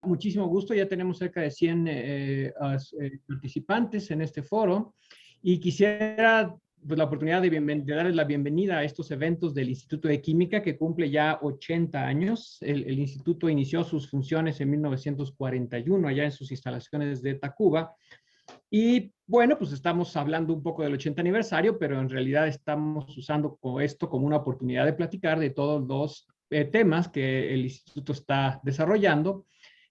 muchísimo gusto. Ya tenemos cerca de 100 participantes en este foro y quisiera pues, la oportunidad de darles la bienvenida a estos eventos del Instituto de Química que cumple ya 80 años. El instituto inició sus funciones en 1941 allá en sus instalaciones de Tacuba. Y bueno, pues estamos hablando un poco del 80 aniversario, pero en realidad estamos usando esto como una oportunidad de platicar de todos los temas que el instituto está desarrollando.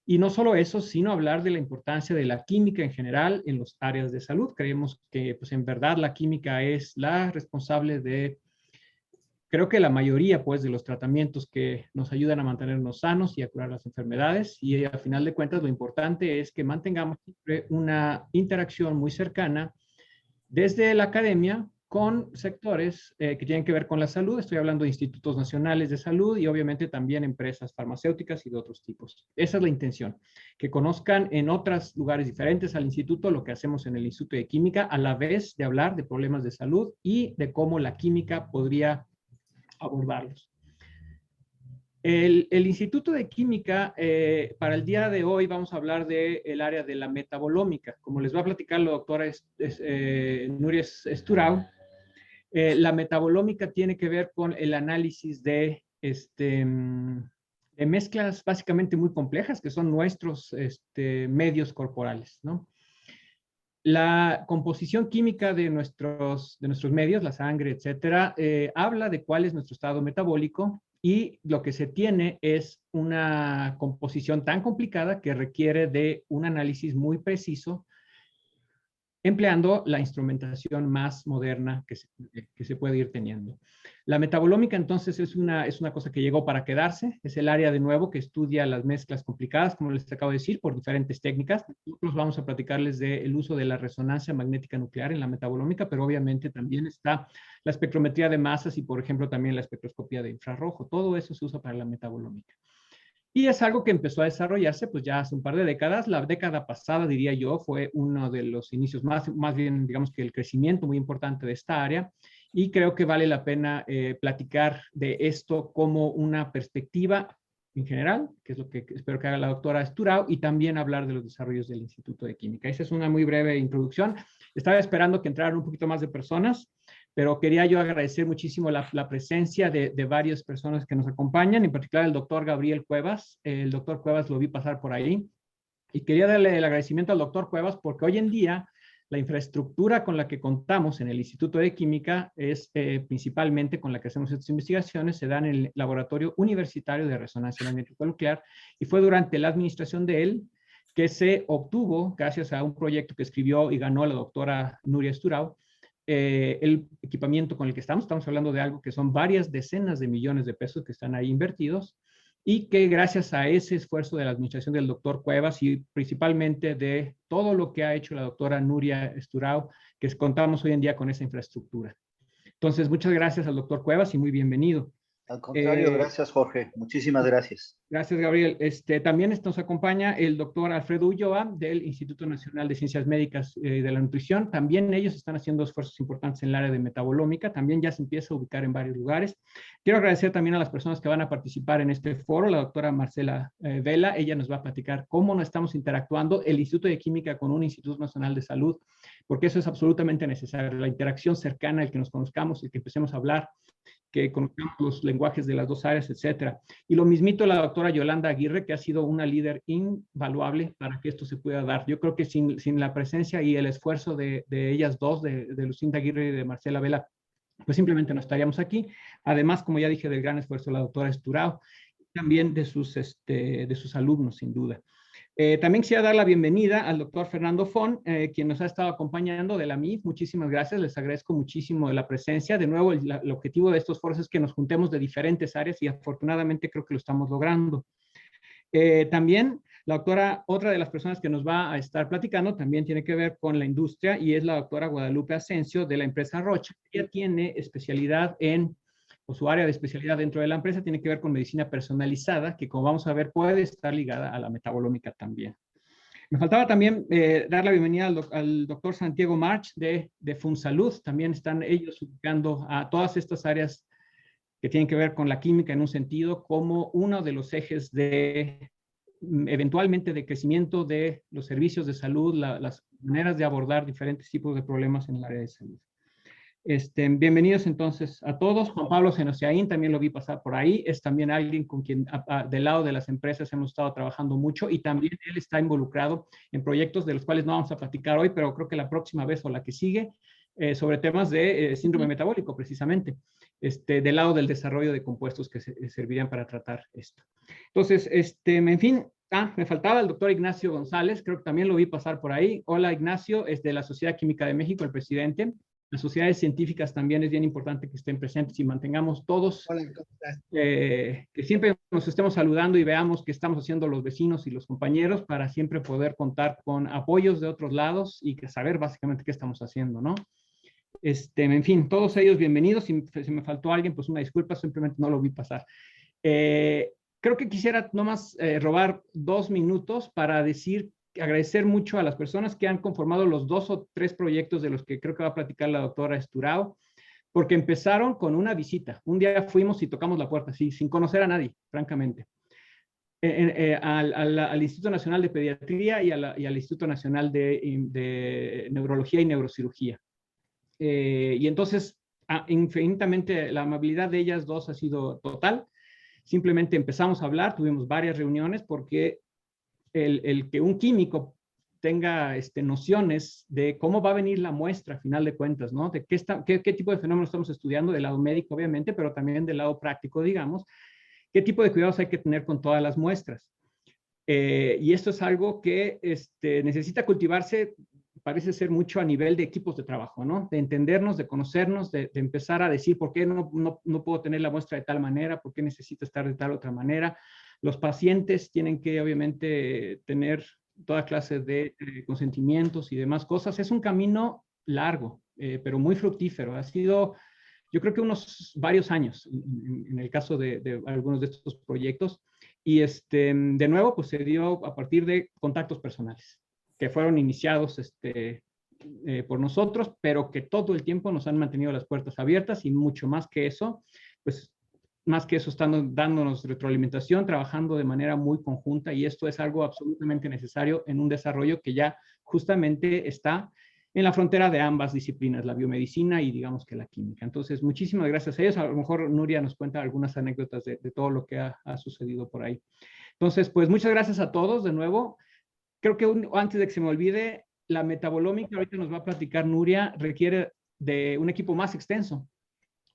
Y no solo eso, sino hablar de la importancia de la química en general en las áreas de salud. Creemos que, pues en verdad, la química es la responsable de, creo que la mayoría, pues, de los tratamientos que nos ayudan a mantenernos sanos y a curar las enfermedades. Y al final de cuentas, lo importante es que mantengamos siempre una interacción muy cercana desde la academia con sectores que tienen que ver con la salud. Estoy hablando de institutos nacionales de salud y obviamente también empresas farmacéuticas y de otros tipos. Esa es la intención, que conozcan en otros lugares diferentes al instituto lo que hacemos en el Instituto de Química, a la vez de hablar de problemas de salud y de cómo la química podría abordarlos. El Instituto de Química, para el día de hoy vamos a hablar del área de la metabolómica. Como les va a platicar la doctora Nuria Esturau, la metabolómica tiene que ver con el análisis de mezclas básicamente muy complejas, que son nuestros medios corporales, ¿no? La composición química de nuestros medios, la sangre, etcétera, habla de cuál es nuestro estado metabólico y lo que se tiene es una composición tan complicada que requiere de un análisis muy preciso empleando la instrumentación más moderna que se puede ir teniendo. La metabolómica, entonces, es una cosa que llegó para quedarse. Es el área, de nuevo, que estudia las mezclas complicadas, como les acabo de decir, por diferentes técnicas. Nosotros vamos a platicarles del uso de la resonancia magnética nuclear en la metabolómica, pero obviamente también está la espectrometría de masas y, por ejemplo, también la espectroscopía de infrarrojo. Todo eso se usa para la metabolómica. Y es algo que empezó a desarrollarse pues ya hace un par de décadas. La década pasada, diría yo, fue uno de los inicios más bien, digamos que el crecimiento muy importante de esta área. Y creo que vale la pena platicar de esto como una perspectiva en general, que es lo que espero que haga la doctora Esturau, y también hablar de los desarrollos del Instituto de Química. Esa es una muy breve introducción. Estaba esperando que entraran un poquito más de personas, pero quería yo agradecer muchísimo la presencia de varias personas que nos acompañan, en particular el doctor Gabriel Cuevas. El doctor Cuevas lo vi pasar por ahí y quería darle el agradecimiento al doctor Cuevas porque hoy en día la infraestructura con la que contamos en el Instituto de Química es principalmente con la que hacemos estas investigaciones, se da en el Laboratorio Universitario de Resonancia Magnética Nuclear y fue durante la administración de él que se obtuvo, gracias a un proyecto que escribió y ganó la doctora Nuria Esturau, el equipamiento con el que estamos hablando de algo que son varias decenas de millones de pesos que están ahí invertidos y que gracias a ese esfuerzo de la administración del doctor Cuevas y principalmente de todo lo que ha hecho la doctora Nuria Esturau, que contamos hoy en día con esa infraestructura. Entonces, muchas gracias al doctor Cuevas y muy bienvenido. Al contrario, gracias Jorge, muchísimas gracias. Gracias, Gabriel. También nos acompaña el doctor Alfredo Ulloa del Instituto Nacional de Ciencias Médicas de la Nutrición. También ellos están haciendo esfuerzos importantes en el área de metabolómica. También ya se empieza a ubicar en varios lugares. Quiero agradecer también a las personas que van a participar en este foro. La doctora Marcela Vela, ella nos va a platicar cómo nos estamos interactuando el Instituto de Química con un Instituto Nacional de Salud, porque eso es absolutamente necesario. La interacción cercana, el que nos conozcamos, el que empecemos a hablar, que conozcamos los lenguajes de las dos áreas, etcétera. Y lo mismito la doctora Yolanda Aguirre, que ha sido una líder invaluable para que esto se pueda dar. Yo creo que sin la presencia y el esfuerzo de ellas dos, de Lucinda Aguirre y de Marcela Vela, pues simplemente no estaríamos aquí. Además, como ya dije, del gran esfuerzo de la doctora Esturau, también de sus alumnos, sin duda. También quisiera dar la bienvenida al doctor Fernando Fon, quien nos ha estado acompañando de la MIF. Muchísimas gracias, les agradezco muchísimo la presencia. De nuevo, el objetivo de estos foros es que nos juntemos de diferentes áreas y afortunadamente creo que lo estamos logrando. También la doctora, otra de las personas que nos va a estar platicando, también tiene que ver con la industria y es la doctora Guadalupe Asensio de la empresa Roche. Ella tiene especialidad o su área de especialidad dentro de la empresa tiene que ver con medicina personalizada, que como vamos a ver puede estar ligada a la metabolómica también. Me faltaba también dar la bienvenida al doctor Santiago March de FunSalud. También están ellos ubicando a todas estas áreas que tienen que ver con la química en un sentido como uno de los ejes de eventualmente de crecimiento de los servicios de salud, las maneras de abordar diferentes tipos de problemas en el área de salud. Bienvenidos entonces a todos. Juan Pablo Senosiaín, también lo vi pasar por ahí, es también alguien con quien del lado de las empresas hemos estado trabajando mucho y también él está involucrado en proyectos de los cuales no vamos a platicar hoy, pero creo que la próxima vez o la que sigue, sobre temas de síndrome metabólico precisamente, del lado del desarrollo de compuestos que servirían para tratar esto. Entonces, en fin, me faltaba el doctor Ignacio González, creo que también lo vi pasar por ahí. Hola Ignacio, es de la Sociedad Química de México, el presidente. Las sociedades científicas también es bien importante que estén presentes y mantengamos todos, que siempre nos estemos saludando y veamos qué estamos haciendo los vecinos y los compañeros para siempre poder contar con apoyos de otros lados y que saber básicamente qué estamos haciendo, ¿no? En fin, todos ellos bienvenidos. Si me faltó alguien, pues una disculpa, simplemente no lo vi pasar. Creo que quisiera nomás robar 2 minutos para agradecer mucho a las personas que han conformado los 2 o 3 proyectos de los que creo que va a platicar la doctora Esturao, porque empezaron con una visita. Un día fuimos y tocamos la puerta, así, sin conocer a nadie, francamente, al Instituto Nacional de Pediatría y al Instituto Nacional de Neurología y Neurocirugía. Y entonces, infinitamente, la amabilidad de ellas dos ha sido total. Simplemente empezamos a hablar, tuvimos varias reuniones porque el que un químico tenga nociones de cómo va a venir la muestra a final de cuentas, ¿no? De qué tipo de fenómenos estamos estudiando del lado médico, obviamente, pero también del lado práctico, digamos, qué tipo de cuidados hay que tener con todas las muestras. Y esto es algo que necesita cultivarse, parece ser mucho a nivel de equipos de trabajo, ¿no? De entendernos, de conocernos, de empezar a decir por qué no puedo tener la muestra de tal manera, por qué necesito estar de tal otra manera. Los pacientes tienen que, obviamente, tener toda clase de consentimientos y demás cosas. Es un camino largo, pero muy fructífero. Ha sido, yo creo que unos varios años en el caso de algunos de estos proyectos. Y de nuevo, pues se dio a partir de contactos personales que fueron iniciados por nosotros, pero que todo el tiempo nos han mantenido las puertas abiertas y mucho más que eso, pues más que eso están dándonos retroalimentación, trabajando de manera muy conjunta y esto es algo absolutamente necesario en un desarrollo que ya justamente está en la frontera de ambas disciplinas, la biomedicina y digamos que la química. Entonces, muchísimas gracias a ellos. A lo mejor Nuria nos cuenta algunas anécdotas de todo lo que ha sucedido por ahí. Entonces, pues muchas gracias a todos de nuevo. Creo que antes de que se me olvide, la metabolómica, ahorita nos va a platicar Nuria, requiere de un equipo más extenso.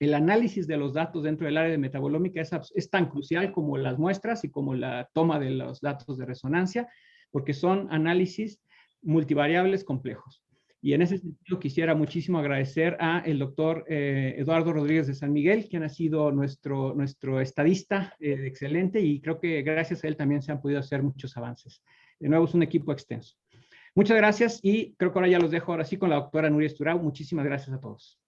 El análisis de los datos dentro del área de metabolómica es tan crucial como las muestras y como la toma de los datos de resonancia, porque son análisis multivariables complejos. Y en ese sentido quisiera muchísimo agradecer a el doctor Eduardo Rodríguez de San Miguel, quien ha sido nuestro estadista excelente y creo que gracias a él también se han podido hacer muchos avances. De nuevo, es un equipo extenso. Muchas gracias y creo que ahora ya los dejo ahora sí con la doctora Nuria Esturao. Muchísimas gracias a todos.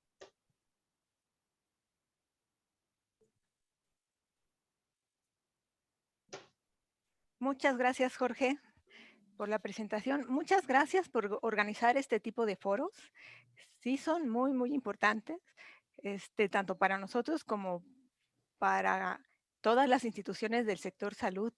Muchas gracias, Jorge, por la presentación. Muchas gracias por organizar este tipo de foros. Sí son muy, muy importantes, tanto para nosotros como para todas las instituciones del sector salud,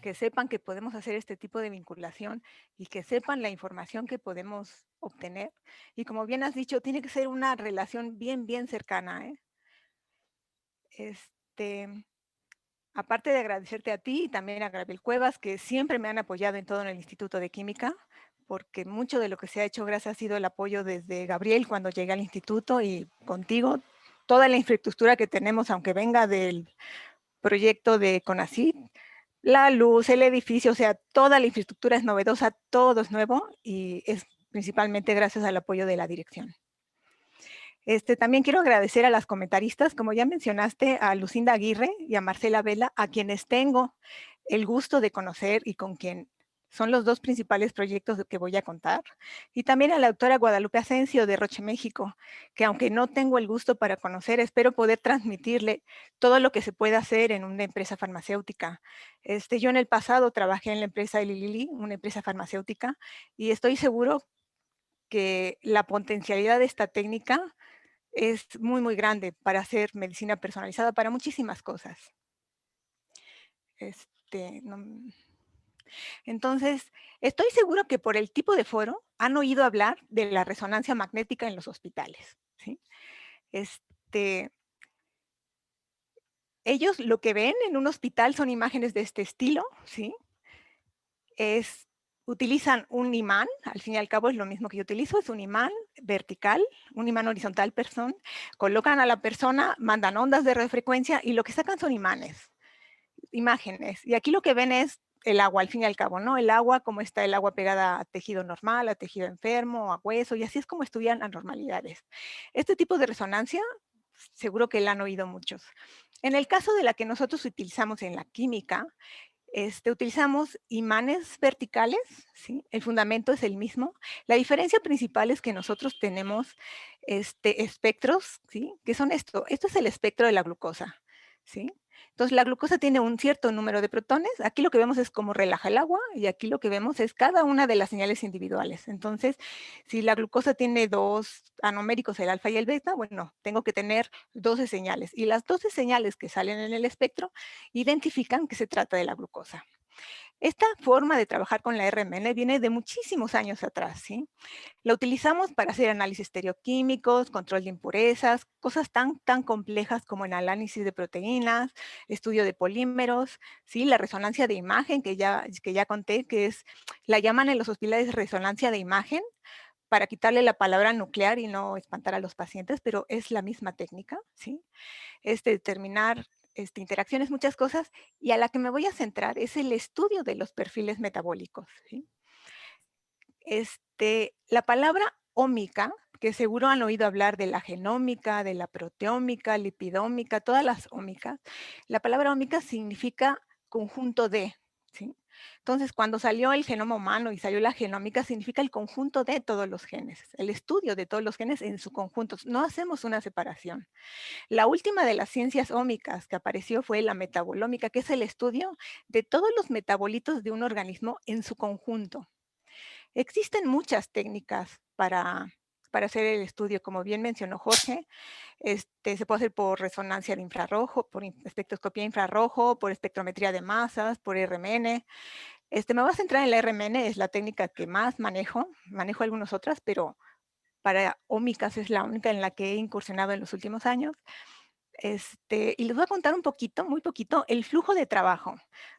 que sepan que podemos hacer este tipo de vinculación y que sepan la información que podemos obtener. Y como bien has dicho, tiene que ser una relación bien, bien cercana, ¿eh? Aparte de agradecerte a ti y también a Gabriel Cuevas, que siempre me han apoyado en todo en el Instituto de Química, porque mucho de lo que se ha hecho gracias ha sido el apoyo desde Gabriel cuando llegué al instituto y contigo, toda la infraestructura que tenemos, aunque venga del proyecto de CONACYT, la luz, el edificio, o sea, toda la infraestructura es novedosa, todo es nuevo y es principalmente gracias al apoyo de la dirección. También quiero agradecer a las comentaristas, como ya mencionaste, a Lucinda Aguirre y a Marcela Vela, a quienes tengo el gusto de conocer y con quien son los 2 principales proyectos de que voy a contar. Y también a la doctora Guadalupe Asensio de Roche México, que aunque no tengo el gusto para conocer, espero poder transmitirle todo lo que se puede hacer en una empresa farmacéutica. Yo en el pasado trabajé en la empresa Eli Lilly, una empresa farmacéutica, y estoy seguro que la potencialidad de esta técnica es muy, muy grande para hacer medicina personalizada para muchísimas cosas. Entonces, estoy seguro que por el tipo de foro han oído hablar de la resonancia magnética en los hospitales, ¿sí? Este, ellos lo que ven en un hospital son imágenes de este estilo, ¿sí? Utilizan un imán, al fin y al cabo es lo mismo que yo utilizo, es un imán vertical, un imán horizontal, perdón, colocan a la persona, mandan ondas de radiofrecuencia y lo que sacan son imágenes. Y aquí lo que ven es el agua, al fin y al cabo, ¿no? El agua, cómo está el agua pegada a tejido normal, a tejido enfermo, a hueso, y así es como estudian anormalidades. Este tipo de resonancia, seguro que la han oído muchos. En el caso de la que nosotros utilizamos en la química, utilizamos imanes verticales, ¿sí? El fundamento es el mismo. La diferencia principal es que nosotros tenemos espectros, ¿sí? ¿Qué son esto? Esto es el espectro de la glucosa, ¿sí? Entonces, la glucosa tiene un cierto número de protones. Aquí lo que vemos es cómo relaja el agua y aquí lo que vemos es cada una de las señales individuales. Entonces, si la glucosa tiene 2 anoméricos, el alfa y el beta, bueno, tengo que tener 12 señales. Y las 12 señales que salen en el espectro identifican que se trata de la glucosa. Esta forma de trabajar con la RMN viene de muchísimos años atrás, ¿sí? La utilizamos para hacer análisis estereoquímicos, control de impurezas, cosas tan complejas como el análisis de proteínas, estudio de polímeros, ¿sí? La resonancia de imagen, que ya conté, la llaman en los hospitales resonancia de imagen, para quitarle la palabra nuclear y no espantar a los pacientes, pero es la misma técnica, ¿sí? Determinar interacciones, muchas cosas, y a la que me voy a centrar es el estudio de los perfiles metabólicos, ¿sí? La palabra ómica, que seguro han oído hablar de la genómica, de la proteómica, lipidómica, todas las ómicas. La palabra ómica significa conjunto de, ¿sí? Entonces, cuando salió el genoma humano y salió la genómica, significa el conjunto de todos los genes, el estudio de todos los genes en su conjunto. No hacemos una separación. La última de las ciencias ómicas que apareció fue la metabolómica, que es el estudio de todos los metabolitos de un organismo en su conjunto. Existen muchas técnicas para hacer el estudio, como bien mencionó Jorge. Se puede hacer por resonancia de infrarrojo, por espectroscopía infrarrojo, por espectrometría de masas, por RMN. Me voy a centrar en la RMN, es la técnica que más manejo algunas otras, pero para ómicas es la única en la que he incursionado en los últimos años. Y les voy a contar un poquito, muy poquito, el flujo de trabajo,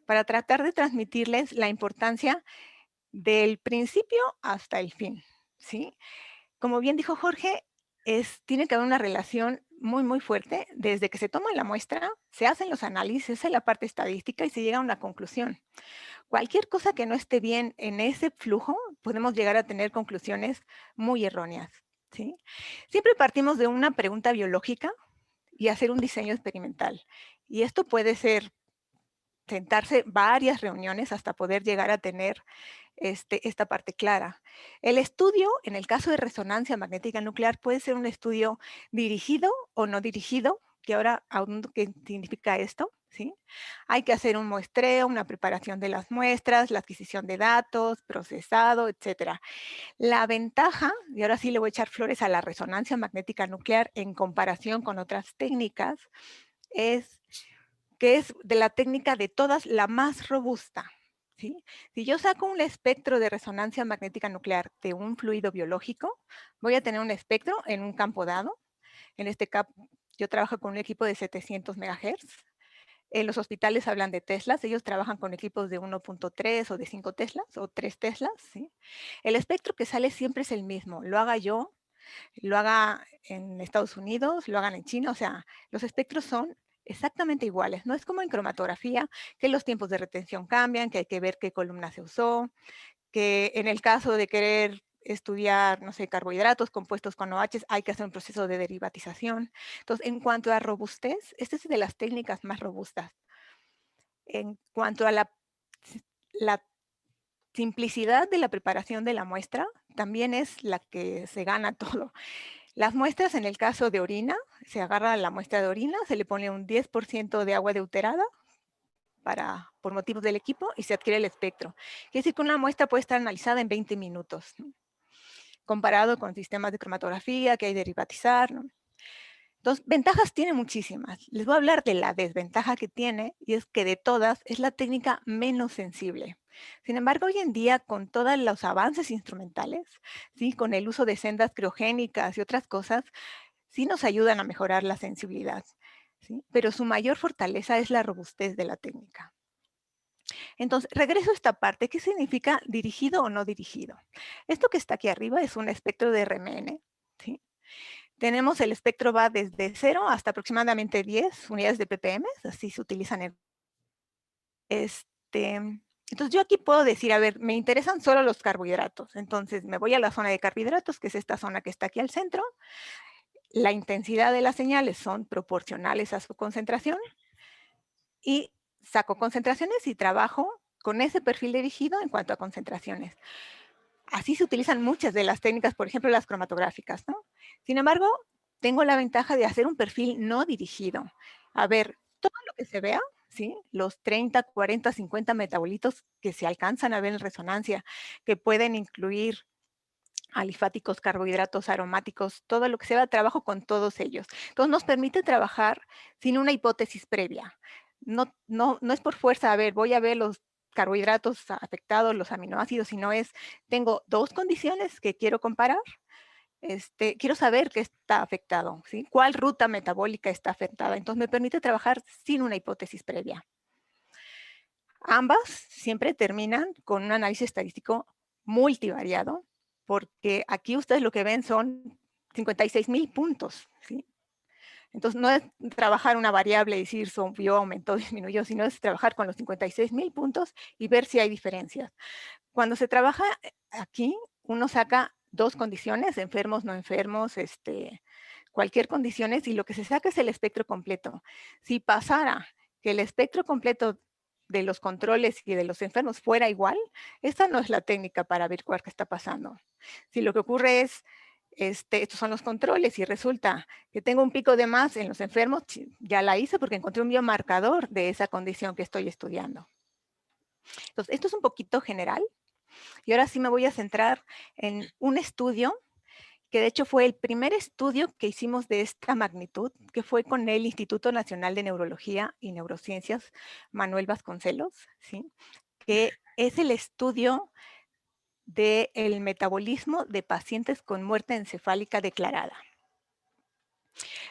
para tratar de transmitirles la importancia del principio hasta el fin, ¿sí? Como bien dijo Jorge, tiene que haber una relación muy fuerte. Desde que se toma la muestra, se hacen los análisis, es la parte estadística y se llega a una conclusión. Cualquier cosa que no esté bien en ese flujo, podemos llegar a tener conclusiones muy erróneas, ¿sí? Siempre partimos de una pregunta biológica y hacer un diseño experimental. Y esto puede ser sentarse varias reuniones hasta poder llegar a tener esta parte clara. El estudio, en el caso de resonancia magnética nuclear, puede ser un estudio dirigido o no dirigido, que ahora aún qué significa esto, ¿sí? Hay que hacer un muestreo, una preparación de las muestras, la adquisición de datos, procesado, etcétera. La ventaja, y ahora sí le voy a echar flores a la resonancia magnética nuclear en comparación con otras técnicas, es que es de la técnica de todas la más robusta, ¿sí? Si yo saco un espectro de resonancia magnética nuclear de un fluido biológico, voy a tener un espectro en un campo dado. En este caso, yo trabajo con un equipo de 700 MHz. En los hospitales hablan de teslas, ellos trabajan con equipos de 1.3 o de 5 teslas o 3 teslas, ¿sí? El espectro que sale siempre es el mismo, lo haga yo, lo haga en Estados Unidos, lo hagan en China, o sea, los espectros son exactamente iguales. No es como en cromatografía, que los tiempos de retención cambian, que hay que ver qué columna se usó, que en el caso de querer estudiar, no sé, carbohidratos compuestos con OH, hay que hacer un proceso de derivatización. Entonces, en cuanto a robustez, esta es de las técnicas más robustas. En cuanto a la simplicidad de la preparación de la muestra, también es la que se gana todo. Las muestras, en el caso de orina, se agarra la muestra de orina, se le pone un 10% de agua deuterada por motivos del equipo y se adquiere el espectro. Quiere decir que una muestra puede estar analizada en 20 minutos, ¿no? Comparado con sistemas de cromatografía que hay que derivatizar, ¿no? Entonces, ventajas tiene muchísimas. Les voy a hablar de la desventaja que tiene, y es que de todas es la técnica menos sensible. Sin embargo, hoy en día, con todos los avances instrumentales, ¿sí? Con el uso de sendas criogénicas y otras cosas, sí nos ayudan a mejorar la sensibilidad, ¿sí? Pero su mayor fortaleza es la robustez de la técnica. Entonces, regreso a esta parte. ¿Qué significa dirigido o no dirigido? Esto que está aquí arriba es un espectro de RMN, ¿sí? Tenemos el espectro va desde 0 hasta aproximadamente 10 unidades de ppm, así se utilizan entonces yo aquí puedo decir, a ver, me interesan solo los carbohidratos. Entonces me voy a la zona de carbohidratos, que es esta zona que está aquí al centro. La intensidad de las señales son proporcionales a su concentración y saco concentraciones y trabajo con ese perfil dirigido en cuanto a concentraciones. Así se utilizan muchas de las técnicas, por ejemplo, las cromatográficas, ¿no? Sin embargo, tengo la ventaja de hacer un perfil no dirigido. A ver, todo lo que se vea, ¿sí? Los 30, 40, 50 metabolitos que se alcanzan a ver en resonancia, que pueden incluir alifáticos, carbohidratos, aromáticos, todo lo que se vea, trabajo con todos ellos. Entonces, nos permite trabajar sin una hipótesis previa. No es por fuerza, a ver, voy a ver los carbohidratos afectados, los aminoácidos, sino es, tengo dos condiciones que quiero comparar, quiero saber qué está afectado, ¿sí? ¿Cuál ruta metabólica está afectada? Entonces me permite trabajar sin una hipótesis previa. Ambas siempre terminan con un análisis estadístico multivariado, porque aquí ustedes lo que ven son 56,000 puntos, ¿sí? Entonces, no es trabajar una variable y decir subió, aumentó, disminuyó, sino es trabajar con los 56,000 puntos y ver si hay diferencias. Cuando se trabaja aquí, uno saca dos condiciones, enfermos, no enfermos, cualquier condición, y lo que se saca es el espectro completo. Si pasara que el espectro completo de los controles y de los enfermos fuera igual, esta no es la técnica para averiguar qué está pasando. Si lo que ocurre es, estos son los controles y resulta que tengo un pico de más en los enfermos, ya la hice porque encontré un biomarcador de esa condición que estoy estudiando. Entonces, esto es un poquito general. Y ahora sí me voy a centrar en un estudio que de hecho fue el primer estudio que hicimos de esta magnitud, que fue con el Instituto Nacional de Neurología y Neurociencias, Manuel Vasconcelos, ¿sí? Que es el estudio del metabolismo de pacientes con muerte encefálica declarada.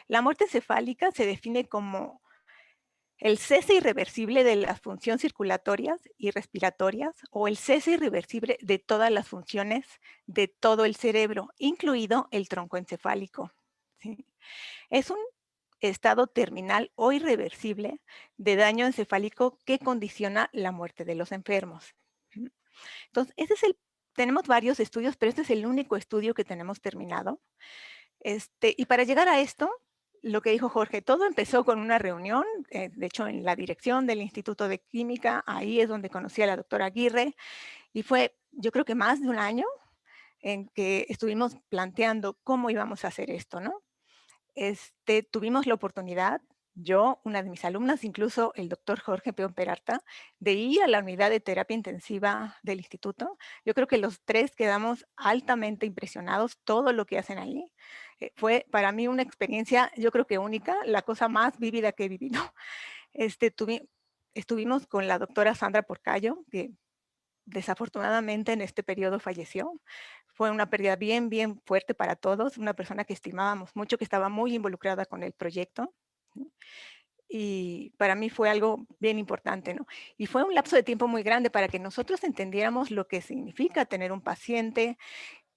La muerte encefálica se define como el cese irreversible de las funciones circulatorias y respiratorias o el cese irreversible de todas las funciones de todo el cerebro, incluido el tronco encefálico, ¿sí? Es un estado terminal o irreversible de daño encefálico que condiciona la muerte de los enfermos. Entonces, tenemos varios estudios, pero este es el único estudio que tenemos terminado. Y para llegar a esto, lo que dijo Jorge, todo empezó con una reunión, de hecho en la dirección del Instituto de Química, ahí es donde conocí a la doctora Aguirre, y fue yo creo que más de un año en que estuvimos planteando cómo íbamos a hacer esto, ¿no? Tuvimos la oportunidad, yo, una de mis alumnas, incluso el doctor Jorge Peón Peralta, de ir a la unidad de terapia intensiva del instituto. Yo creo que los tres quedamos altamente impresionados, todo lo que hacen ahí. Fue para mí una experiencia, yo creo que única, la cosa más vívida que he vivido. Estuvimos con la doctora Sandra Porcayo, que desafortunadamente en este periodo falleció. Fue una pérdida bien, bien fuerte para todos, una persona que estimábamos mucho, que estaba muy involucrada con el proyecto. Y para mí fue algo bien importante, ¿no? Y fue un lapso de tiempo muy grande para que nosotros entendiéramos lo que significa tener un paciente,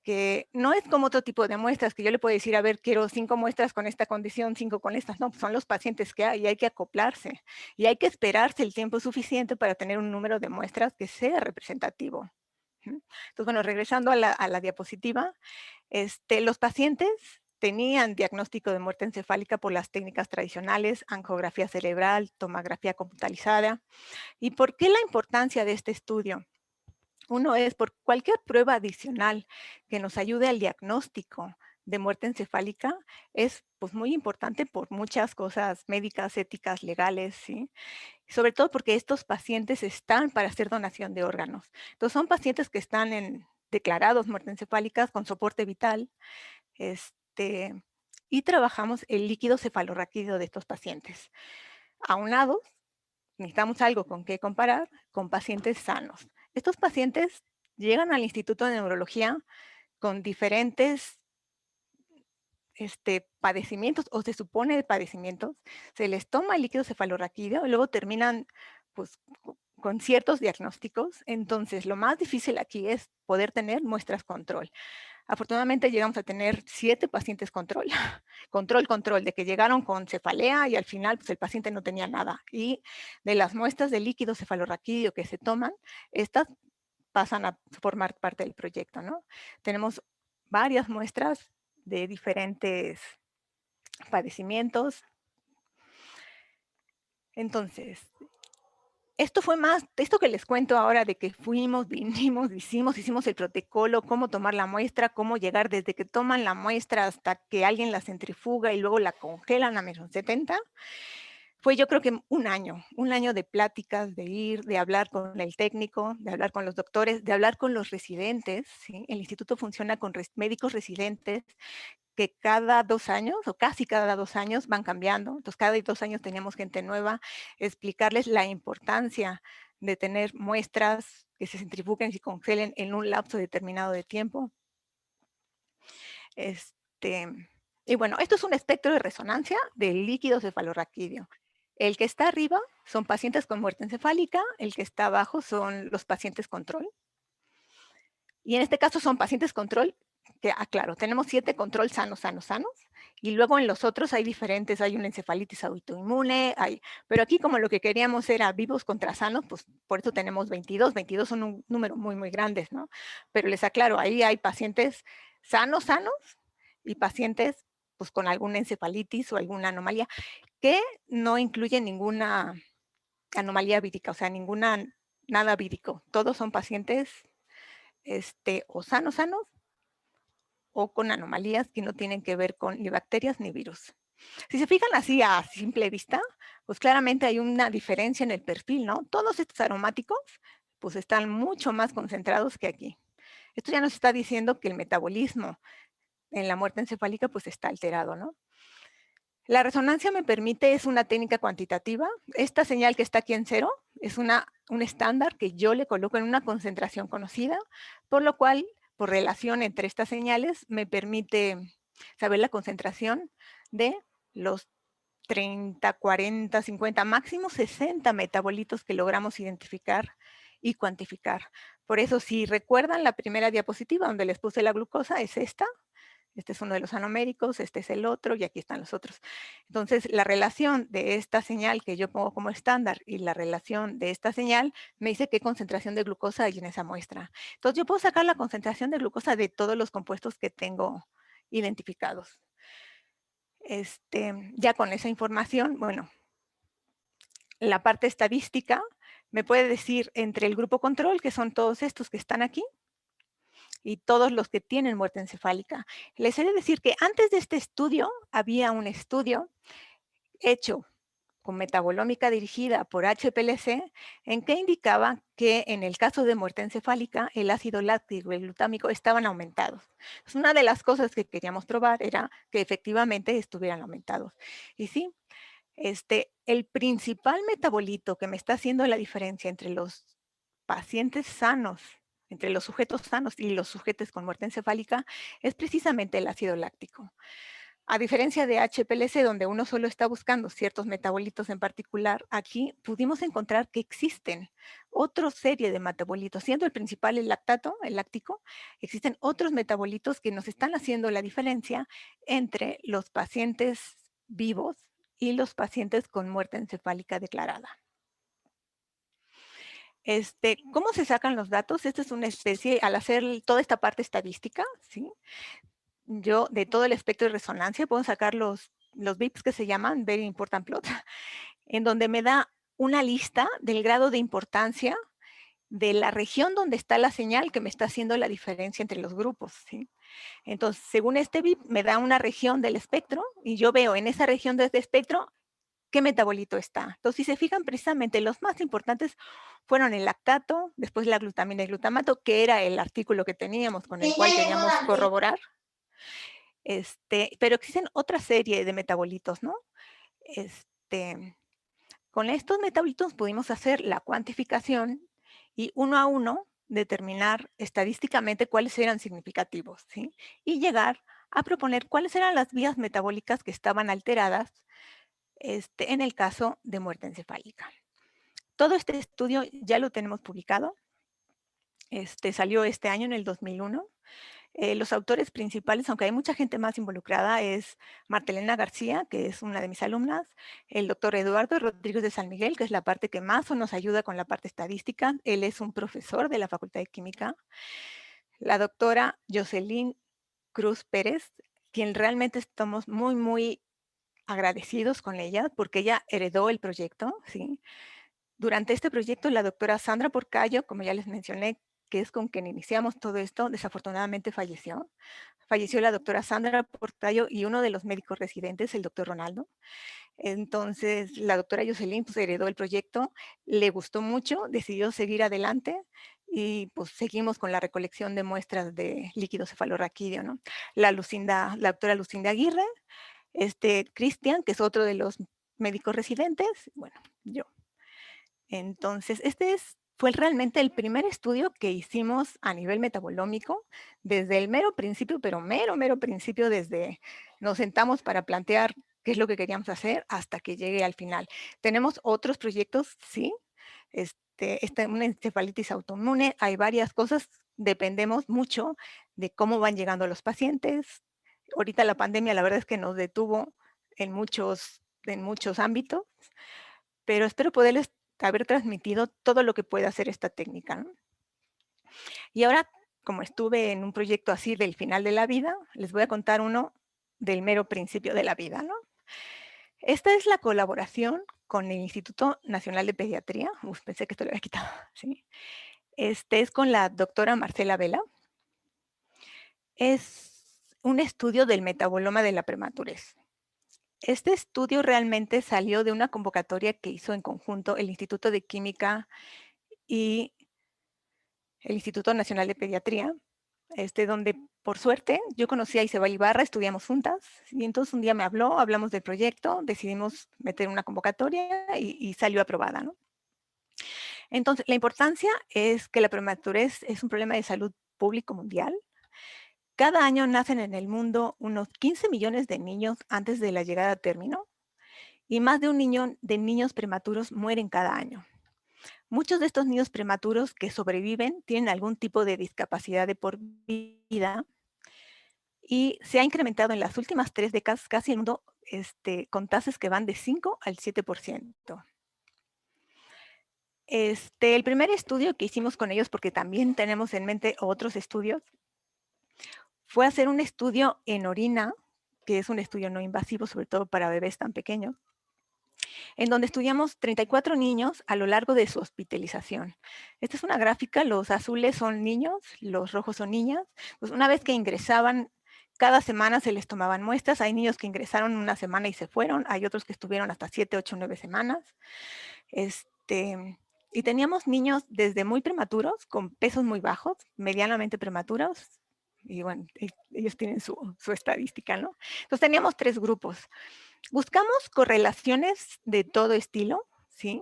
que no es como otro tipo de muestras, que yo le puedo decir, a ver, quiero 5 muestras con esta condición, 5 con estas. No, son los pacientes que hay y hay que acoplarse. Y hay que esperarse el tiempo suficiente para tener un número de muestras que sea representativo. Entonces, bueno, regresando a la diapositiva, los pacientes tenían diagnóstico de muerte encefálica por las técnicas tradicionales, angiografía cerebral, tomografía computarizada. ¿Y por qué la importancia de este estudio? Uno es por cualquier prueba adicional que nos ayude al diagnóstico de muerte encefálica es pues muy importante por muchas cosas médicas, éticas, legales, ¿sí? Sobre todo porque estos pacientes están para hacer donación de órganos. Entonces son pacientes que están declarados muerte encefálicas con soporte vital, este, y trabajamos el líquido cefalorraquídeo de estos pacientes. Aunados, necesitamos algo con qué comparar con pacientes sanos. Estos pacientes llegan al Instituto de Neurología con diferentes padecimientos, o se supone de padecimientos, se les toma el líquido cefalorraquídeo y luego terminan pues, con ciertos diagnósticos. Entonces, lo más difícil aquí es poder tener muestras control. Afortunadamente llegamos a tener 7 pacientes control, control, de que llegaron con cefalea y al final pues, el paciente no tenía nada. Y de las muestras de líquido cefalorraquídeo que se toman, estas pasan a formar parte del proyecto, ¿no? Tenemos varias muestras de diferentes padecimientos. Entonces, esto que les cuento ahora de que fuimos, vinimos, hicimos el protocolo, cómo tomar la muestra, cómo llegar desde que toman la muestra hasta que alguien la centrifuga y luego la congelan a -70, fue yo creo que un año de pláticas, de ir, de hablar con el técnico, de hablar con los doctores, de hablar con los residentes, ¿sí? El instituto funciona con médicos residentes que cada 2 años, o casi cada 2 años, van cambiando. Entonces, cada 2 años teníamos gente nueva, explicarles la importancia de tener muestras que se centrifuguen y congelen en un lapso determinado de tiempo. Y bueno, esto es un espectro de resonancia del líquido cefalorraquídeo. El que está arriba son pacientes con muerte encefálica, el que está abajo son los pacientes control. Y en este caso son pacientes control, que aclaro, tenemos 7 control sanos, y luego en los otros hay diferentes, hay una encefalitis autoinmune, pero aquí como lo que queríamos era vivos contra sanos, pues por eso tenemos 22 son un número muy, muy grandes, ¿no? Pero les aclaro, ahí hay pacientes sanos, y pacientes pues con alguna encefalitis o alguna anomalía, que no incluye ninguna anomalía vírica, o sea, nada vírico. Todos son pacientes o sanos, o con anomalías que no tienen que ver con ni bacterias ni virus. Si se fijan así a simple vista, pues claramente hay una diferencia en el perfil, ¿no? Todos estos aromáticos, pues están mucho más concentrados que aquí. Esto ya nos está diciendo que el metabolismo en la muerte encefálica, pues está alterado, ¿no? La resonancia me permite, es una técnica cuantitativa. Esta señal que está aquí en 0 es un estándar que yo le coloco en una concentración conocida, por lo cual, por relación entre estas señales, me permite saber la concentración de los 30, 40, 50, máximo 60 metabolitos que logramos identificar y cuantificar. Por eso, si recuerdan la primera diapositiva donde les puse la glucosa, es esta. Este es uno de los anoméricos, este es el otro y aquí están los otros. Entonces, la relación de esta señal que yo pongo como estándar y la relación de esta señal me dice qué concentración de glucosa hay en esa muestra. Entonces, yo puedo sacar la concentración de glucosa de todos los compuestos que tengo identificados. Ya con esa información, bueno, la parte estadística me puede decir entre el grupo control, que son todos estos que están aquí, y todos los que tienen muerte encefálica. Les he de decir que antes de este estudio había un estudio hecho con metabolómica dirigida por HPLC, en que indicaba que en el caso de muerte encefálica, el ácido láctico y el glutámico estaban aumentados. Pues una de las cosas que queríamos probar era que efectivamente estuvieran aumentados. Y sí, el principal metabolito que me está haciendo la diferencia entre los pacientes sanos, entre los sujetos sanos y los sujetos con muerte encefálica, es precisamente el ácido láctico. A diferencia de HPLC, donde uno solo está buscando ciertos metabolitos en particular, aquí pudimos encontrar que existen otra serie de metabolitos, siendo el principal el lactato, el láctico, existen otros metabolitos que nos están haciendo la diferencia entre los pacientes vivos y los pacientes con muerte encefálica declarada. ¿Cómo se sacan los datos? Esta es una especie, al hacer toda esta parte estadística, ¿sí? Yo de todo el espectro de resonancia puedo sacar los VIPs que se llaman Very Important Plot, en donde me da una lista del grado de importancia de la región donde está la señal que me está haciendo la diferencia entre los grupos, ¿sí? Entonces, según este VIP, me da una región del espectro y yo veo en esa región de este espectro qué metabolito está. Entonces, si se fijan, precisamente los más importantes fueron el lactato, después la glutamina y glutamato, que era el artículo que teníamos con el cual queríamos corroborar. Pero existen otra serie de metabolitos, ¿no? Con estos metabolitos pudimos hacer la cuantificación y uno a uno determinar estadísticamente cuáles eran significativos, ¿sí? Y llegar a proponer cuáles eran las vías metabólicas que estaban alteradas en el caso de muerte encefálica. Todo este estudio ya lo tenemos publicado. Salió este año, en el 2001. Los autores principales, aunque hay mucha gente más involucrada, es Martelena García, que es una de mis alumnas, el doctor Eduardo Rodríguez de San Miguel, que es la parte que más nos ayuda con la parte estadística. Él es un profesor de la Facultad de Química. La doctora Jocelyn Cruz Pérez, quien realmente estamos muy, muy agradecidos con ella, porque ella heredó el proyecto, ¿sí? Durante este proyecto, la doctora Sandra Porcayo, como ya les mencioné, que es con quien iniciamos todo esto, desafortunadamente falleció. Falleció la doctora Sandra Porcayo y uno de los médicos residentes, el doctor Ronaldo. Entonces, la doctora Jocelyn pues, heredó el proyecto, le gustó mucho, decidió seguir adelante y pues seguimos con la recolección de muestras de líquido cefalorraquídeo, ¿no? La doctora Lucinda Aguirre, Cristian, que es otro de los médicos residentes, bueno, yo. Entonces, fue realmente el primer estudio que hicimos a nivel metabolómico desde el mero principio, pero mero principio, desde nos sentamos para plantear qué es lo que queríamos hacer hasta que llegue al final. Tenemos otros proyectos, sí, una encefalitis autoinmune, hay varias cosas, dependemos mucho de cómo van llegando los pacientes. Ahorita la pandemia, la verdad es que nos detuvo en muchos ámbitos, pero espero poderles haber transmitido todo lo que puede hacer esta técnica, ¿no? Y ahora, como estuve en un proyecto así del final de la vida, les voy a contar uno del mero principio de la vida, ¿no? Esta es la colaboración con el Instituto Nacional de Pediatría. Pensé que esto lo había quitado, ¿sí? Es con la doctora Marcela Vela. Es un estudio del metaboloma de la prematurez. Este estudio realmente salió de una convocatoria que hizo en conjunto el Instituto de Química y el Instituto Nacional de Pediatría, donde por suerte yo conocí a Isabel Ibarra, estudiamos juntas, y entonces un día me habló, hablamos del proyecto, decidimos meter una convocatoria y salió aprobada, ¿no? Entonces, la importancia es que la prematurez es un problema de salud público mundial. Cada año nacen en el mundo unos 15 millones de niños antes de la llegada a término, y más de 1 millón de niños prematuros mueren cada año. Muchos de estos niños prematuros que sobreviven tienen algún tipo de discapacidad de por vida y se ha incrementado en las últimas 3 décadas casi el mundo con tasas que van de 5 al 7%. El primer estudio que hicimos con ellos, porque también tenemos en mente otros estudios, fue hacer un estudio en orina, que es un estudio no invasivo, sobre todo para bebés tan pequeños, en donde estudiamos 34 niños a lo largo de su hospitalización. Esta es una gráfica, los azules son niños, los rojos son niñas. Pues una vez que ingresaban, cada semana se les tomaban muestras. Hay niños que ingresaron una semana y se fueron, hay otros que estuvieron hasta 7, 8, 9 semanas. Y teníamos niños desde muy prematuros, con pesos muy bajos, medianamente prematuros, y bueno, ellos tienen su estadística, ¿no? Entonces teníamos 3 grupos. Buscamos correlaciones de todo estilo, ¿sí?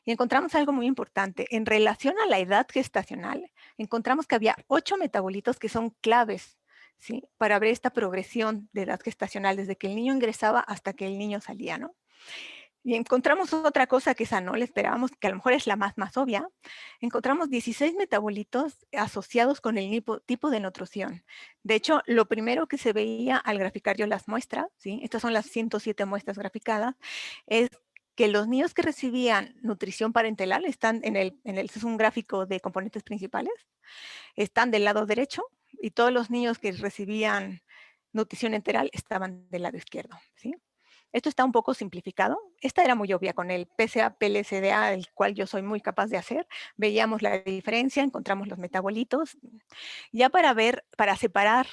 Y encontramos algo muy importante. En relación a la edad gestacional, encontramos que había 8 metabolitos que son claves, ¿sí? Para ver esta progresión de edad gestacional, desde que el niño ingresaba hasta que el niño salía, ¿no? Y encontramos otra cosa que esa no le esperábamos, que a lo mejor es la más obvia. Encontramos 16 metabolitos asociados con el tipo de nutrición. De hecho, lo primero que se veía al graficar yo las muestras, ¿sí? Estas son las 107 muestras graficadas, es que los niños que recibían nutrición parenteral están es un gráfico de componentes principales, están del lado derecho, y todos los niños que recibían nutrición enteral estaban del lado izquierdo, ¿sí? Esto está un poco simplificado. Esta era muy obvia con el PSA-PLCDA, el cual yo soy muy capaz de hacer. Veíamos la diferencia, encontramos los metabolitos. Ya para separar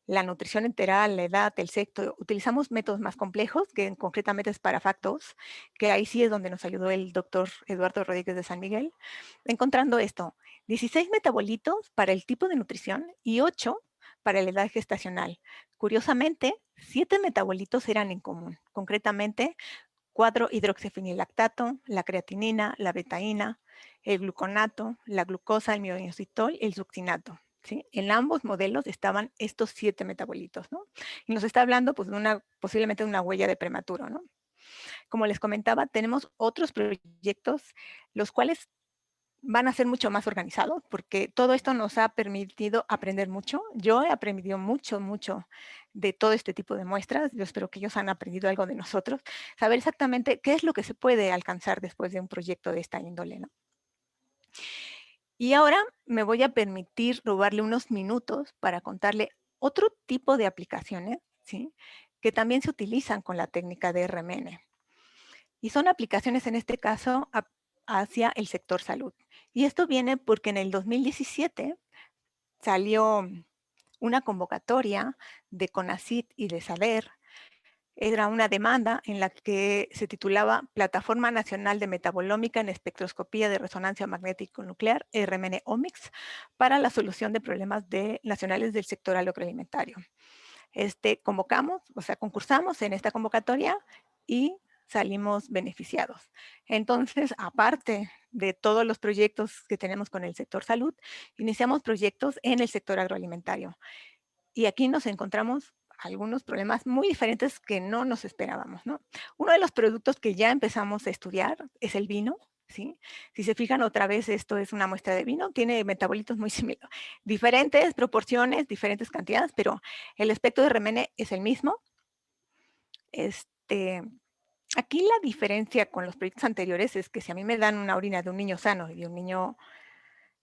la nutrición enteral, la edad, el sexo, utilizamos métodos más complejos, que concretamente es para Factos, que ahí sí es donde nos ayudó el doctor Eduardo Rodríguez de San Miguel, encontrando esto, 16 metabolitos para el tipo de nutrición y 8 para la edad gestacional. Curiosamente, 7 metabolitos eran en común, concretamente 4-hidroxifenilactato, la creatinina, la betaína, el gluconato, la glucosa, el mioinositol y el succinato. ¿Sí? En ambos modelos estaban estos 7 metabolitos, ¿no? Y nos está hablando pues, posiblemente de una huella de prematuro, ¿no? Como les comentaba, tenemos otros proyectos, los cuales van a ser mucho más organizados, porque todo esto nos ha permitido aprender mucho. Yo he aprendido mucho de todo este tipo de muestras. Yo espero que ellos han aprendido algo de nosotros. Saber exactamente qué es lo que se puede alcanzar después de un proyecto de esta índole, ¿no? Y ahora me voy a permitir robarle unos minutos para contarle otro tipo de aplicaciones, ¿sí? Que también se utilizan con la técnica de RMN. Y son aplicaciones, en este caso, hacia el sector salud. Y esto viene porque en el 2017 salió una convocatoria de CONACYT y de SADER. Era una demanda en la que se titulaba Plataforma Nacional de Metabolómica en Espectroscopía de Resonancia Magnético Nuclear, RMN-Omics, para la solución de problemas nacionales del sector agroalimentario. Concursamos en esta convocatoria y salimos beneficiados. Entonces, aparte de todos los proyectos que tenemos con el sector salud, iniciamos proyectos en el sector agroalimentario. Y aquí nos encontramos algunos problemas muy diferentes que no nos esperábamos, ¿no? Uno de los productos que ya empezamos a estudiar es el vino, ¿sí? Si se fijan otra vez, esto es una muestra de vino, tiene metabolitos muy similares, diferentes proporciones, diferentes cantidades, pero el espectro de RMN es el mismo. Aquí la diferencia con los proyectos anteriores es que si a mí me dan una orina de un niño sano y de un niño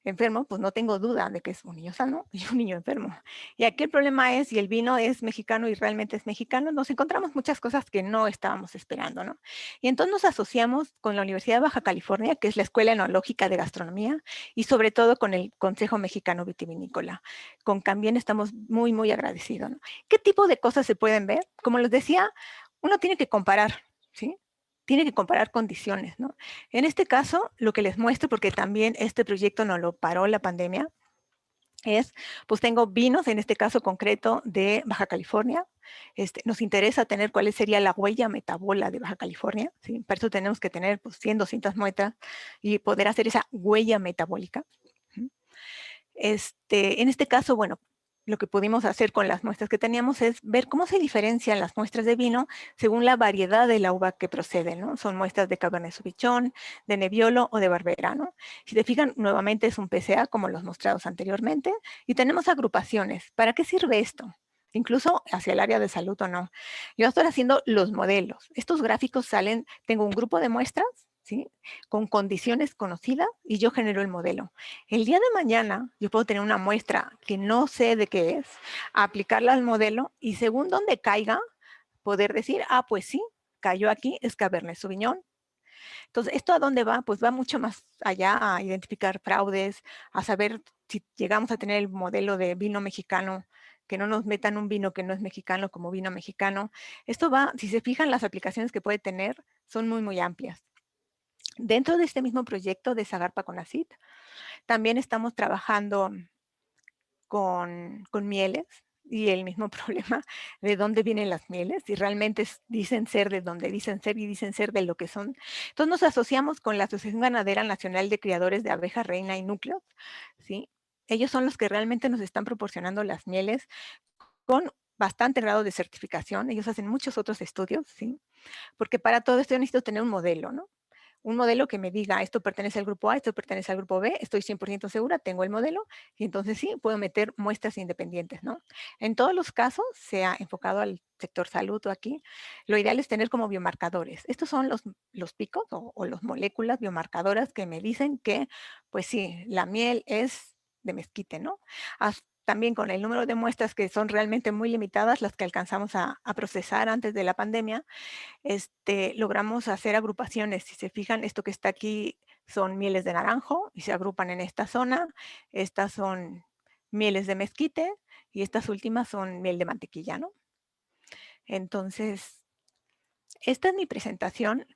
enfermo, pues no tengo duda de que es un niño sano y un niño enfermo. Y aquí el problema es, si el vino es mexicano y realmente es mexicano, nos encontramos muchas cosas que no estábamos esperando, ¿no? Y entonces nos asociamos con la Universidad de Baja California, que es la Escuela Enológica de Gastronomía, y sobre todo con el Consejo Mexicano Vitivinícola. Con también estamos muy agradecidos, ¿no? ¿Qué tipo de cosas se pueden ver? Como les decía, uno tiene que comparar, ¿sí? Tiene que comparar condiciones, ¿no? En este caso, lo que les muestro, porque también este proyecto no lo paró la pandemia, es, pues tengo vinos, en este caso concreto, de Baja California. Nos interesa tener cuál sería la huella metabola de Baja California, ¿sí? Para eso tenemos que tener pues, 100, 200 muestras y poder hacer esa huella metabólica. En este caso, bueno, lo que pudimos hacer con las muestras que teníamos es ver cómo se diferencian las muestras de vino según la variedad de la uva que proceden, ¿no? Son muestras de Cabernet Sauvignon, de Nebbiolo o de Barbera, ¿no? Si te fijan, nuevamente es un PCA como los mostrados anteriormente y tenemos agrupaciones. ¿Para qué sirve esto? Incluso hacia el área de salud o no. Yo estoy haciendo los modelos. Estos gráficos salen, tengo un grupo de muestras, ¿sí? Con condiciones conocidas y yo genero el modelo. El día de mañana yo puedo tener una muestra que no sé de qué es, aplicarla al modelo y según donde caiga, poder decir, pues sí, cayó aquí, es Cabernet Sauvignon. Entonces, ¿esto a dónde va? Pues va mucho más allá a identificar fraudes, a saber si llegamos a tener el modelo de vino mexicano, que no nos metan un vino que no es mexicano como vino mexicano. Esto va, si se fijan, las aplicaciones que puede tener son muy amplias. Dentro de este mismo proyecto de Zagarpa CONACYT, también estamos trabajando con mieles y el mismo problema de dónde vienen las mieles, y realmente dicen ser de donde dicen ser y dicen ser de lo que son. Entonces nos asociamos con la Asociación Ganadera Nacional de Criadores de Abeja Reina y Núcleos, ¿sí? Ellos son los que realmente nos están proporcionando las mieles con bastante grado de certificación. Ellos hacen muchos otros estudios, ¿sí? Porque para todo esto yo necesito tener un modelo, ¿no? Un modelo que me diga, esto pertenece al grupo A, esto pertenece al grupo B, estoy 100% segura, tengo el modelo, y entonces sí, puedo meter muestras independientes, ¿no? En todos los casos, sea enfocado al sector salud o aquí, lo ideal es tener como biomarcadores. Estos son los picos o las moléculas biomarcadoras que me dicen que, pues sí, la miel es de mezquite, ¿no? También con el número de muestras que son realmente muy limitadas, las que alcanzamos a procesar antes de la pandemia, logramos hacer agrupaciones. Si se fijan, esto que está aquí son mieles de naranjo y se agrupan en esta zona. Estas son mieles de mezquite y estas últimas son miel de mantequilla, ¿no? Entonces, esta es mi presentación.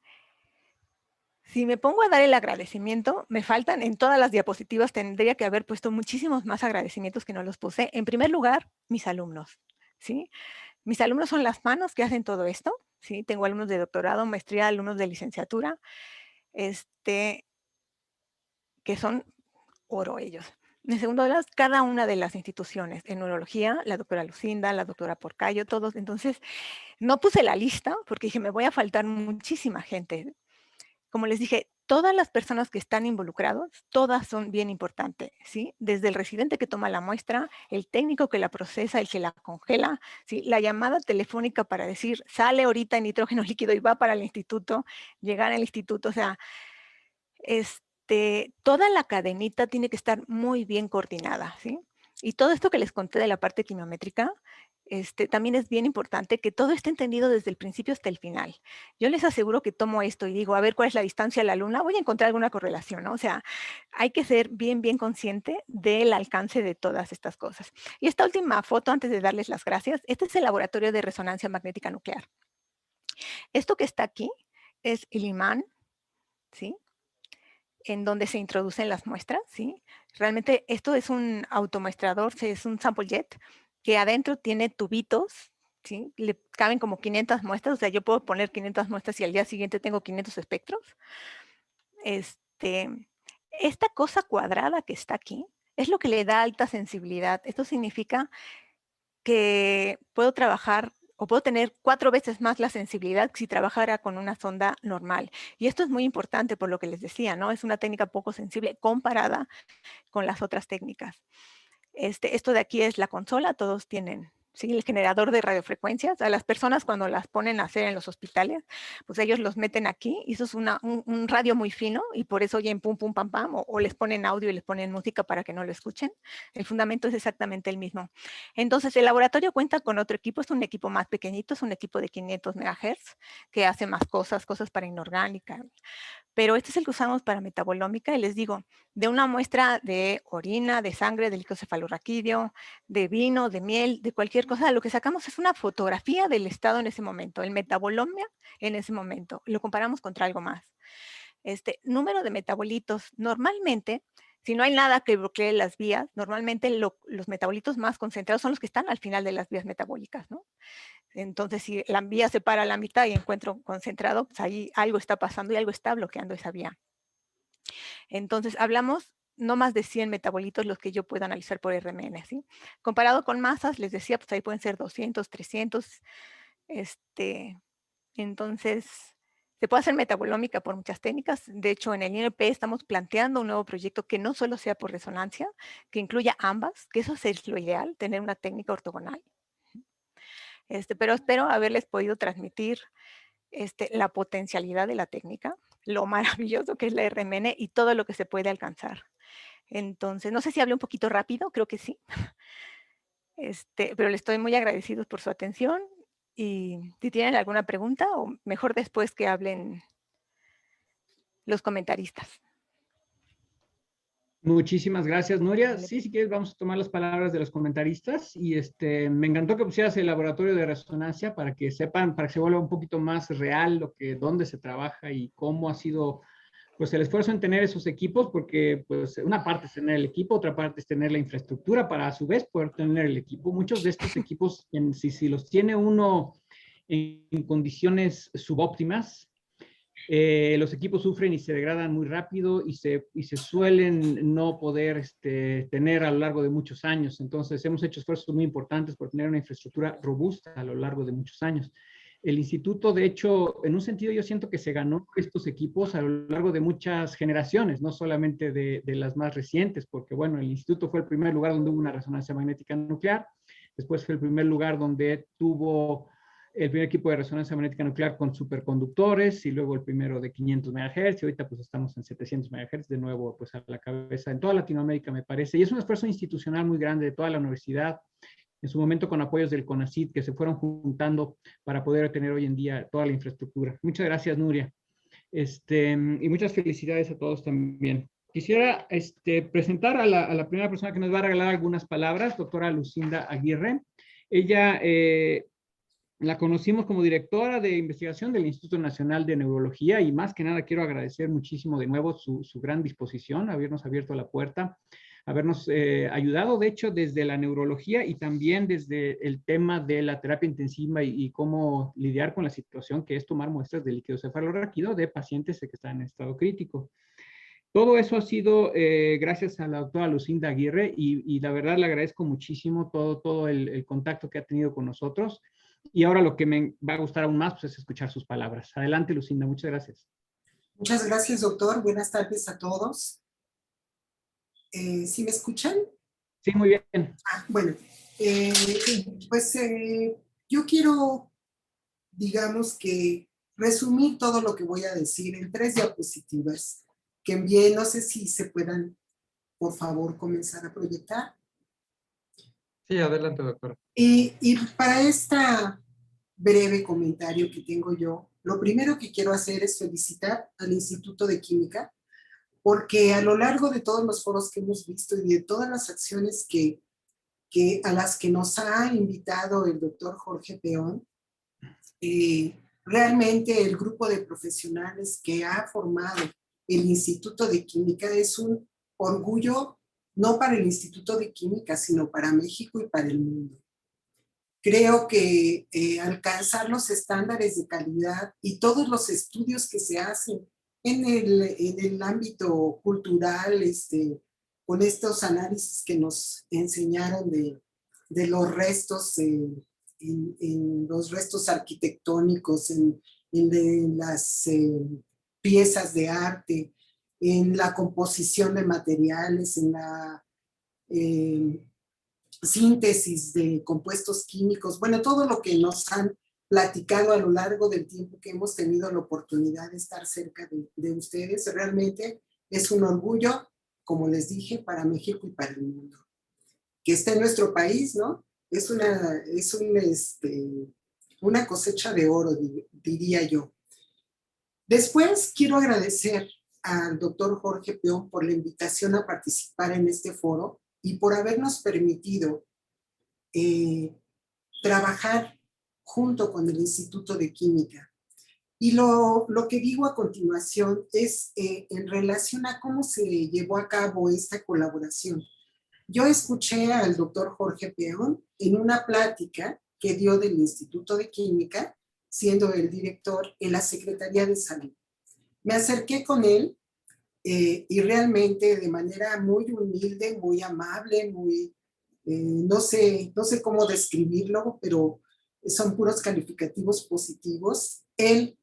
Si me pongo a dar el agradecimiento, me faltan en todas las diapositivas, tendría que haber puesto muchísimos más agradecimientos que no los puse. En primer lugar, mis alumnos, ¿sí? Mis alumnos son las manos que hacen todo esto, ¿sí? Tengo alumnos de doctorado, maestría, alumnos de licenciatura, que son oro ellos. En segundo lugar, cada una de las instituciones. En neurología, la doctora Lucinda, la doctora Porcayo, todos. Entonces, no puse la lista porque dije, me voy a faltar muchísima gente. Como les dije, todas las personas que están involucrados, todas son bien importantes, ¿sí? Desde el residente que toma la muestra, el técnico que la procesa, el que la congela, ¿sí? La llamada telefónica para decir, sale ahorita en nitrógeno líquido y va para el instituto, llegar al instituto, o sea, toda la cadenita tiene que estar muy bien coordinada, ¿sí? Y todo esto que les conté de la parte quimiométrica, también es bien importante que todo esté entendido desde el principio hasta el final. Yo les aseguro que tomo esto y digo, a ver cuál es la distancia a la luna, voy a encontrar alguna correlación, ¿no? O sea, hay que ser bien, bien consciente del alcance de todas estas cosas. Y esta última foto, antes de darles las gracias, este es el laboratorio de resonancia magnética nuclear. Esto que está aquí es el imán, ¿sí? En donde se introducen las muestras, ¿sí? Realmente esto es un automuestrador, es un sample jet, que adentro tiene tubitos, ¿sí? Le caben como 500 muestras, o sea, yo puedo poner 500 muestras y al día siguiente tengo 500 espectros. Esta cosa cuadrada que está aquí es lo que le da alta sensibilidad. Esto significa que puedo trabajar o puedo tener 4 veces más la sensibilidad que si trabajara con una sonda normal. Y esto es muy importante por lo que les decía, ¿no? Es una técnica poco sensible comparada con las otras técnicas. Esto de aquí es la consola, todos tienen, ¿sí? El generador de radiofrecuencias. A las personas cuando las ponen a hacer en los hospitales, pues ellos los meten aquí y eso es un radio muy fino y por eso oyen pum, pum, pam, pam, o les ponen audio y les ponen música para que no lo escuchen. El fundamento es exactamente el mismo. Entonces, el laboratorio cuenta con otro equipo, es un equipo más pequeñito, es un equipo de 500 MHz que hace más cosas para inorgánica, pero este es el que usamos para metabolómica y les digo, de una muestra de orina, de sangre, de líquido cefalorraquídeo, de vino, de miel, de cualquier cosa, lo que sacamos es una fotografía del estado en ese momento, el metabolomia en ese momento, lo comparamos contra algo más. Número de metabolitos, normalmente, si no hay nada que bloquee las vías, normalmente los metabolitos más concentrados son los que están al final de las vías metabólicas, ¿no? Entonces, si la vía se para a la mitad y encuentro concentrado, pues ahí algo está pasando y algo está bloqueando esa vía. Entonces, hablamos no más de 100 metabolitos los que yo puedo analizar por RMN, ¿sí? Comparado con masas, les decía, pues ahí pueden ser 200, 300. Entonces, se puede hacer metabolómica por muchas técnicas. De hecho, en el INP estamos planteando un nuevo proyecto que no solo sea por resonancia, que incluya ambas, que eso es lo ideal, tener una técnica ortogonal. Pero espero haberles podido transmitir la potencialidad de la técnica, lo maravilloso que es la RMN y todo lo que se puede alcanzar. Entonces, no sé si hablé un poquito rápido, creo que sí. Pero les estoy muy agradecidos por su atención y si tienen alguna pregunta o mejor después que hablen los comentaristas. Muchísimas gracias, Nuria. Sí, si quieres, vamos a tomar las palabras de los comentaristas. Y me encantó que pusieras el laboratorio de resonancia para que sepan, para que se vuelva un poquito más real dónde se trabaja y cómo ha sido pues el esfuerzo en tener esos equipos, porque pues una parte es tener el equipo, otra parte es tener la infraestructura para a su vez poder tener el equipo. Muchos de estos equipos, si los tiene uno en condiciones subóptimas, los equipos sufren y se degradan muy rápido y se suelen no poder tener a lo largo de muchos años. Entonces, hemos hecho esfuerzos muy importantes por tener una infraestructura robusta a lo largo de muchos años. El instituto, de hecho, en un sentido yo siento que se ganó estos equipos a lo largo de muchas generaciones, no solamente de las más recientes, porque bueno, el instituto fue el primer lugar donde hubo una resonancia magnética nuclear, después fue el primer lugar donde tuvo el primer equipo de resonancia magnética nuclear con superconductores y luego el primero de 500 MHz y ahorita pues estamos en 700 MHz de nuevo pues a la cabeza en toda Latinoamérica me parece y es un esfuerzo institucional muy grande de toda la universidad en su momento con apoyos del CONACYT que se fueron juntando para poder tener hoy en día toda la infraestructura. Muchas gracias, Nuria. Y muchas felicidades a todos también. Quisiera presentar a la primera persona que nos va a regalar algunas palabras, doctora Lucinda Aguirre. Ella La conocimos como directora de investigación del Instituto Nacional de Neurología y más que nada quiero agradecer muchísimo de nuevo su gran disposición, habernos abierto la puerta, habernos ayudado, de hecho, desde la neurología y también desde el tema de la terapia intensiva y cómo lidiar con la situación que es tomar muestras de líquido cefalorraquídeo de pacientes que están en estado crítico. Todo eso ha sido gracias a la doctora Lucinda Aguirre y la verdad le agradezco muchísimo todo el contacto que ha tenido con nosotros. Y ahora lo que me va a gustar aún más pues, es escuchar sus palabras. Adelante, Lucinda, muchas gracias. Muchas gracias, doctor. Buenas tardes a todos. ¿Sí me escuchan? Sí, muy bien. Bueno, pues yo quiero, digamos que, resumir todo lo que voy a decir en 3 diapositivas que envié. No sé si se puedan, por favor, comenzar a proyectar. Sí, adelante, doctora. Y para esta breve comentario que tengo yo, lo primero que quiero hacer es felicitar al Instituto de Química, porque a lo largo de todos los foros que hemos visto y de todas las acciones a las que nos ha invitado el doctor Jorge Peón, realmente el grupo de profesionales que ha formado el Instituto de Química es un orgullo no para el Instituto de Química, sino para México y para el mundo. Creo que alcanzar los estándares de calidad y todos los estudios que se hacen en el ámbito cultural, con estos análisis que nos enseñaron de los restos, en los restos arquitectónicos, en las piezas de arte, en la composición de materiales, en la síntesis de compuestos químicos, bueno, todo lo que nos han platicado a lo largo del tiempo que hemos tenido la oportunidad de estar cerca de ustedes, realmente es un orgullo, como les dije, para México y para el mundo. Que esté en nuestro país, ¿no? Es una cosecha de oro, diría yo. Después quiero agradecer al doctor Jorge Peón por la invitación a participar en este foro y por habernos permitido trabajar junto con el Instituto de Química. Y lo que digo a continuación es en relación a cómo se llevó a cabo esta colaboración. Yo escuché al doctor Jorge Peón en una plática que dio del Instituto de Química, siendo el director en la Secretaría de Salud. Me acerqué con él y realmente de manera muy humilde, muy amable, no sé cómo describirlo, pero son puros calificativos positivos. Él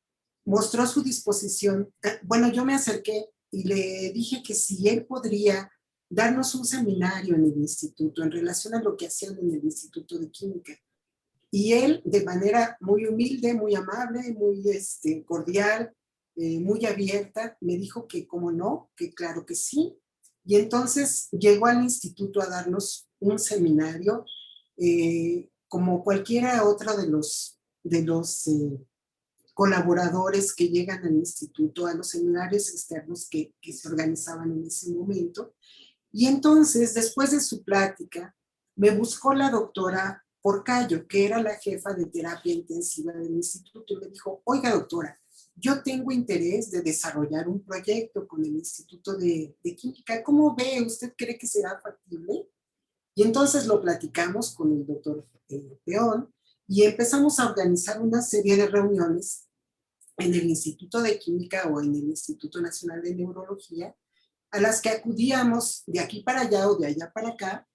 mostró su disposición. Bueno, yo me acerqué y le dije que si él podría darnos un seminario en el instituto en relación a lo que hacían en el Instituto de Química. Y él, de manera muy humilde, muy amable, muy cordial, muy abierta, me dijo que cómo no, que claro que sí. Y entonces llegó al instituto a darnos un seminario, como cualquiera otra de los colaboradores que llegan al instituto, a los seminarios externos que se organizaban en ese momento. Y entonces, después de su plática, me buscó la doctora Porcayo, que era la jefa de terapia intensiva del instituto, y me dijo, oiga doctora, yo tengo interés de desarrollar un proyecto con el Instituto de Química. ¿Cómo ve? ¿Usted cree que será factible? Y entonces lo platicamos con el doctor Peón y empezamos a organizar una serie de reuniones en el Instituto de Química o en el Instituto Nacional de Neurología, a las que acudíamos de aquí para allá o de allá para acá,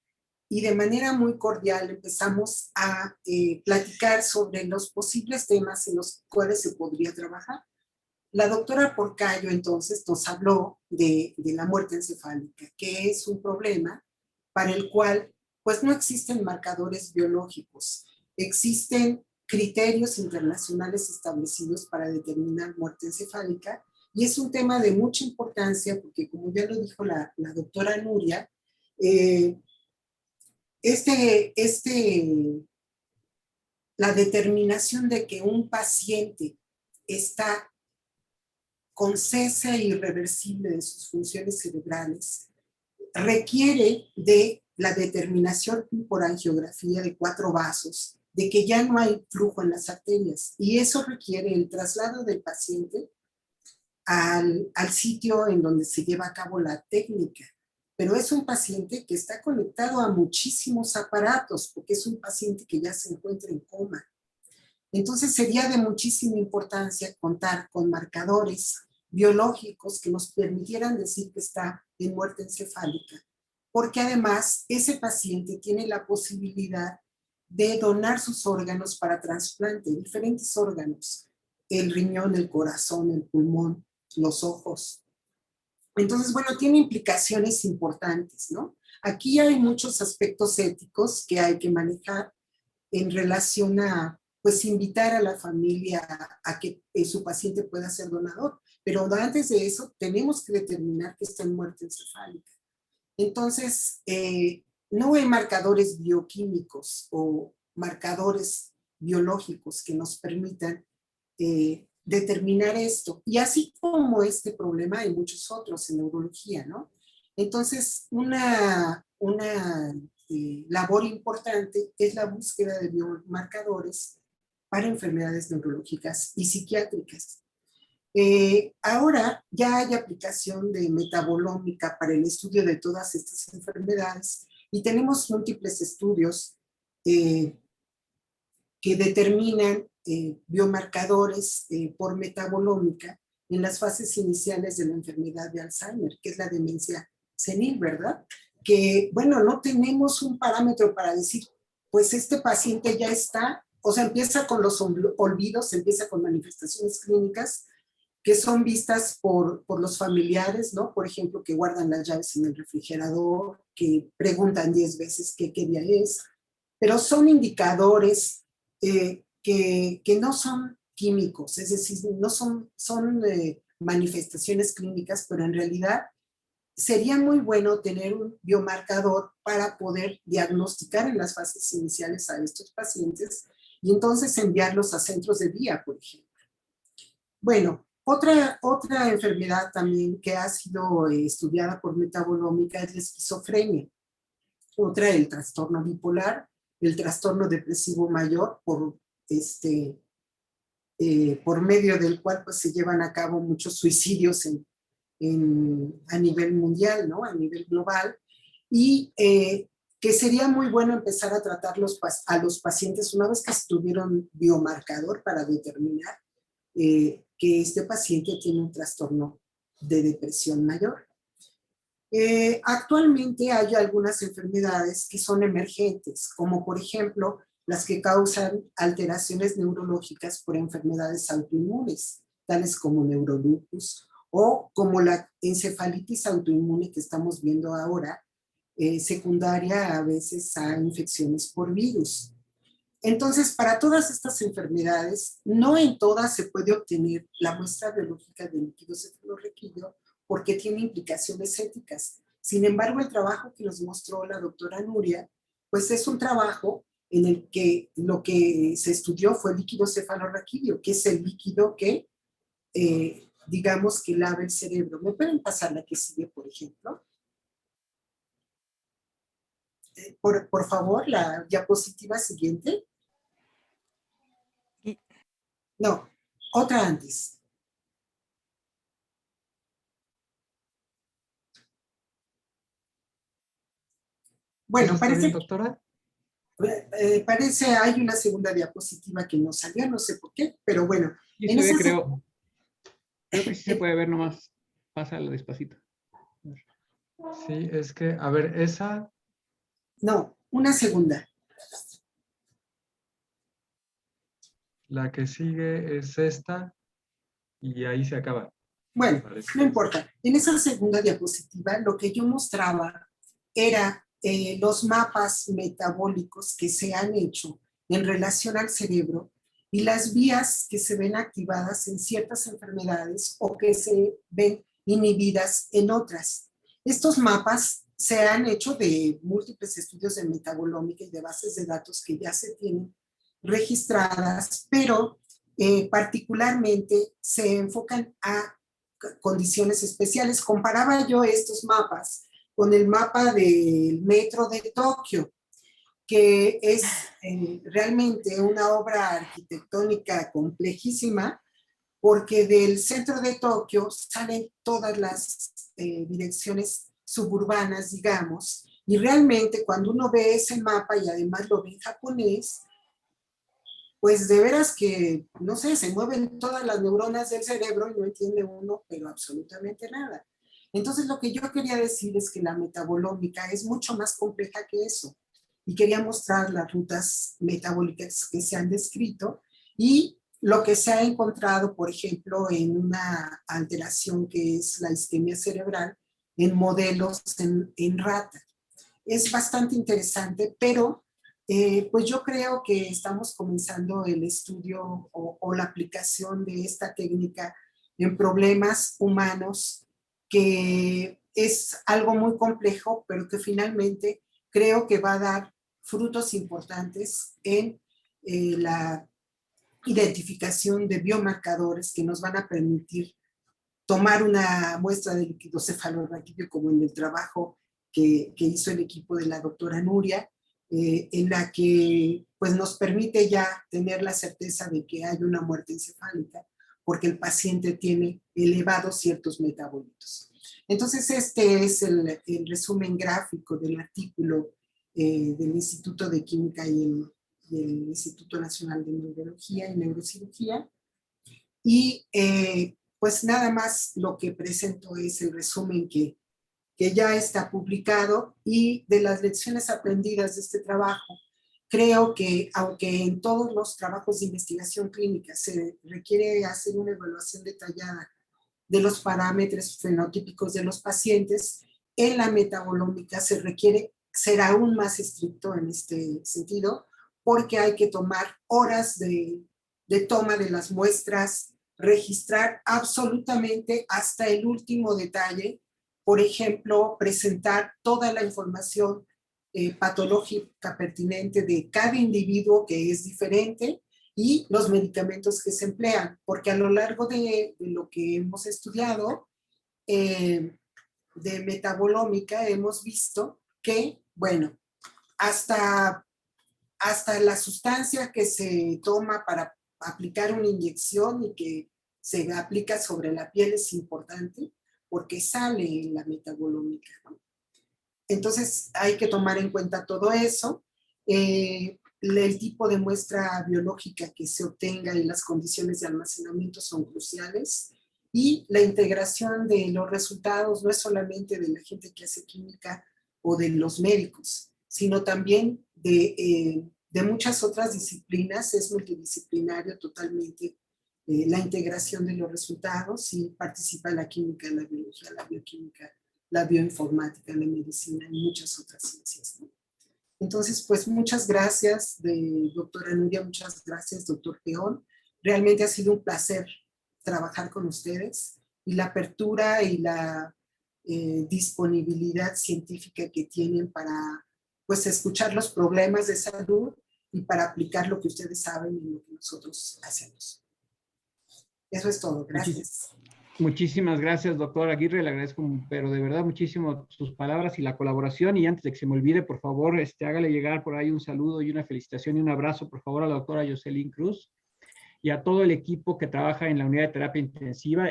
y de manera muy cordial empezamos a platicar sobre los posibles temas en los cuales se podría trabajar. La doctora Porcayo entonces nos habló de la muerte encefálica, que es un problema para el cual pues no existen marcadores biológicos, existen criterios internacionales establecidos para determinar muerte encefálica, y es un tema de mucha importancia porque, como ya lo dijo la doctora Nuria, la determinación de que un paciente está con cese irreversible de sus funciones cerebrales requiere de la determinación por angiografía de 4 vasos de que ya no hay flujo en las arterias y eso requiere el traslado del paciente al sitio en donde se lleva a cabo la técnica. Pero es un paciente que está conectado a muchísimos aparatos porque es un paciente que ya se encuentra en coma. Entonces sería de muchísima importancia contar con marcadores biológicos que nos permitieran decir que está en muerte encefálica, porque además ese paciente tiene la posibilidad de donar sus órganos para trasplante, diferentes órganos, el riñón, el corazón, el pulmón, los ojos. Entonces, bueno, tiene implicaciones importantes, ¿no? Aquí hay muchos aspectos éticos que hay que manejar en relación a, pues, invitar a la familia a que su paciente pueda ser donador. Pero antes de eso, tenemos que determinar que está en muerte encefálica. Entonces, no hay marcadores bioquímicos o marcadores biológicos que nos permitan determinar esto. Y así como este problema, hay muchos otros en neurología, ¿no? Entonces, una labor importante es la búsqueda de biomarcadores para enfermedades neurológicas y psiquiátricas. Ahora ya hay aplicación de metabolómica para el estudio de todas estas enfermedades y tenemos múltiples estudios que determinan biomarcadores por metabolómica en las fases iniciales de la enfermedad de Alzheimer, que es la demencia senil, ¿verdad? Que, bueno, no tenemos un parámetro para decir, pues este paciente ya está, o sea, empieza con los olvidos, empieza con manifestaciones clínicas que son vistas por los familiares, ¿no? Por ejemplo, que guardan las llaves en el refrigerador, que preguntan 10 veces qué día es, pero son indicadores que no son químicos, es decir, no son manifestaciones clínicas, pero en realidad sería muy bueno tener un biomarcador para poder diagnosticar en las fases iniciales a estos pacientes y entonces enviarlos a centros de día, por ejemplo. Bueno, otra enfermedad también que ha sido estudiada por metabolómica es la esquizofrenia. Otra, el trastorno bipolar, el trastorno depresivo mayor, por medio del cual pues, se llevan a cabo muchos suicidios a nivel mundial, ¿no? A nivel global, y que sería muy bueno empezar a tratar a los pacientes una vez que tuvieron biomarcador para determinar que este paciente tiene un trastorno de depresión mayor. Actualmente hay algunas enfermedades que son emergentes, como por ejemplo las que causan alteraciones neurológicas por enfermedades autoinmunes, tales como neurolupus o como la encefalitis autoinmune que estamos viendo ahora, secundaria a veces a infecciones por virus. Entonces, para todas estas enfermedades, no en todas se puede obtener la muestra biológica del líquido cefalorraquídeo porque tiene implicaciones éticas. Sin embargo, el trabajo que nos mostró la doctora Nuria, pues es un trabajo en el que lo que se estudió fue el líquido cefalorraquídeo, que es el líquido que, digamos, que lava el cerebro. ¿Me pueden pasar la que sigue, por ejemplo? Por favor, la diapositiva siguiente. No, otra antes. Bueno, parece, doctora. Hay una segunda diapositiva que no salió, no sé por qué, pero bueno. Sí se ve, creo que sí se puede ver nomás. Pásalo despacito. Sí, es que, a ver, esa... No, una segunda. La que sigue es esta y ahí se acaba. Bueno, no importa. En esa segunda diapositiva lo que yo mostraba era los mapas metabólicos que se han hecho en relación al cerebro y las vías que se ven activadas en ciertas enfermedades o que se ven inhibidas en otras. Estos mapas se han hecho de múltiples estudios de metabolómica y de bases de datos que ya se tienen registradas, pero particularmente se enfocan a condiciones especiales. Comparaba yo estos mapas con el mapa del metro de Tokio que es realmente una obra arquitectónica complejísima, porque del centro de Tokio salen todas las direcciones suburbanas, digamos, y realmente cuando uno ve ese mapa y además lo ve en japonés, pues de veras que, no sé, se mueven todas las neuronas del cerebro y no entiende uno, pero absolutamente nada. Entonces lo que yo quería decir es que la metabolómica es mucho más compleja que eso. Y quería mostrar las rutas metabólicas que se han descrito y lo que se ha encontrado, por ejemplo, en una alteración que es la isquemia cerebral en modelos en rata. Es bastante interesante, pero pues yo creo que estamos comenzando el estudio o la aplicación de esta técnica en problemas humanos, que es algo muy complejo, pero que finalmente creo que va a dar frutos importantes en la identificación de biomarcadores que nos van a permitir tomar una muestra de líquido cefalorraquídeo, como en el trabajo que hizo el equipo de la doctora Nuria, en la que pues, nos permite ya tener la certeza de que hay una muerte encefálica, porque el paciente tiene elevados ciertos metabolitos. Entonces, este es el resumen gráfico del artículo del Instituto de Química y el Instituto Nacional de Neurología y Neurocirugía. Y pues nada más lo que presento es el resumen que ya está publicado, y de las lecciones aprendidas de este trabajo. Creo que aunque en todos los trabajos de investigación clínica se requiere hacer una evaluación detallada de los parámetros fenotípicos de los pacientes, en la metabolómica se requiere ser aún más estricto en este sentido, porque hay que tomar horas de toma de las muestras, registrar absolutamente hasta el último detalle. Por ejemplo, presentar toda la información patológica pertinente de cada individuo, que es diferente, y los medicamentos que se emplean, porque a lo largo de lo que hemos estudiado de metabolómica hemos visto que, bueno, hasta la sustancia que se toma para aplicar una inyección y que se aplica sobre la piel es importante, porque sale en la metabolómica, ¿no? Entonces hay que tomar en cuenta todo eso, el tipo de muestra biológica que se obtenga y las condiciones de almacenamiento son cruciales, y la integración de los resultados no es solamente de la gente que hace química o de los médicos, sino también de muchas otras disciplinas. Es multidisciplinario totalmente la integración de los resultados, y participa la química, la biología, la bioquímica, la bioinformática, la medicina y muchas otras ciencias, ¿no? Entonces, pues muchas gracias, doctora Nuria, muchas gracias, doctor Peón. Realmente ha sido un placer trabajar con ustedes, y la apertura y la disponibilidad científica que tienen para pues escuchar los problemas de salud y para aplicar lo que ustedes saben y lo que nosotros hacemos. Eso es todo. Gracias. Muchísimas gracias, doctor Aguirre. Le agradezco, pero de verdad muchísimo sus palabras y la colaboración. Y antes de que se me olvide, por favor, hágale llegar por ahí un saludo y una felicitación y un abrazo, por favor, a la doctora Jocelyn Cruz y a todo el equipo que trabaja en la unidad de terapia intensiva.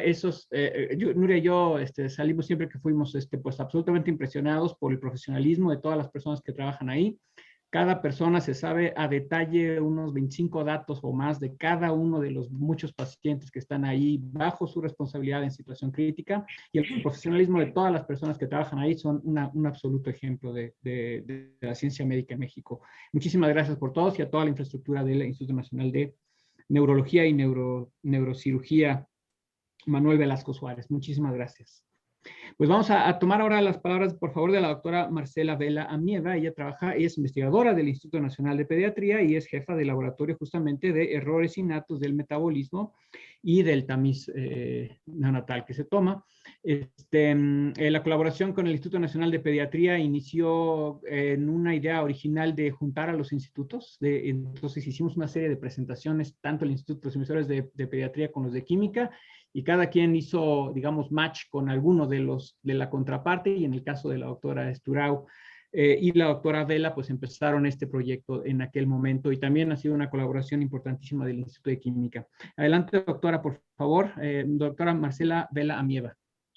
Nuria y yo salimos siempre que fuimos pues absolutamente impresionados por el profesionalismo de todas las personas que trabajan ahí. Cada persona se sabe a detalle unos 25 datos o más de cada uno de los muchos pacientes que están ahí bajo su responsabilidad en situación crítica, y el profesionalismo de todas las personas que trabajan ahí son un absoluto ejemplo de la ciencia médica en México. Muchísimas gracias por todos, y a toda la infraestructura del Instituto Nacional de Neurología y Neurocirugía Manuel Velasco Suárez. Muchísimas gracias. Pues vamos a tomar ahora las palabras, por favor, de la doctora Marcela Vela Amieva. Ella es investigadora del Instituto Nacional de Pediatría y es jefa del laboratorio justamente de errores innatos del metabolismo y del tamiz neonatal que se toma. La colaboración con el Instituto Nacional de Pediatría inició en una idea original de juntar a los institutos. Entonces hicimos una serie de presentaciones, tanto el Instituto, los investigadores de Pediatría con los de Química, y cada quien hizo, digamos, match con alguno de la contraparte, y en el caso de la doctora Esturau, y la doctora Vela pues empezaron este proyecto en aquel momento y también ha sido una colaboración importantísima del Instituto de Química. Adelante, doctora, por favor. Doctora Marcela Vela Amieva.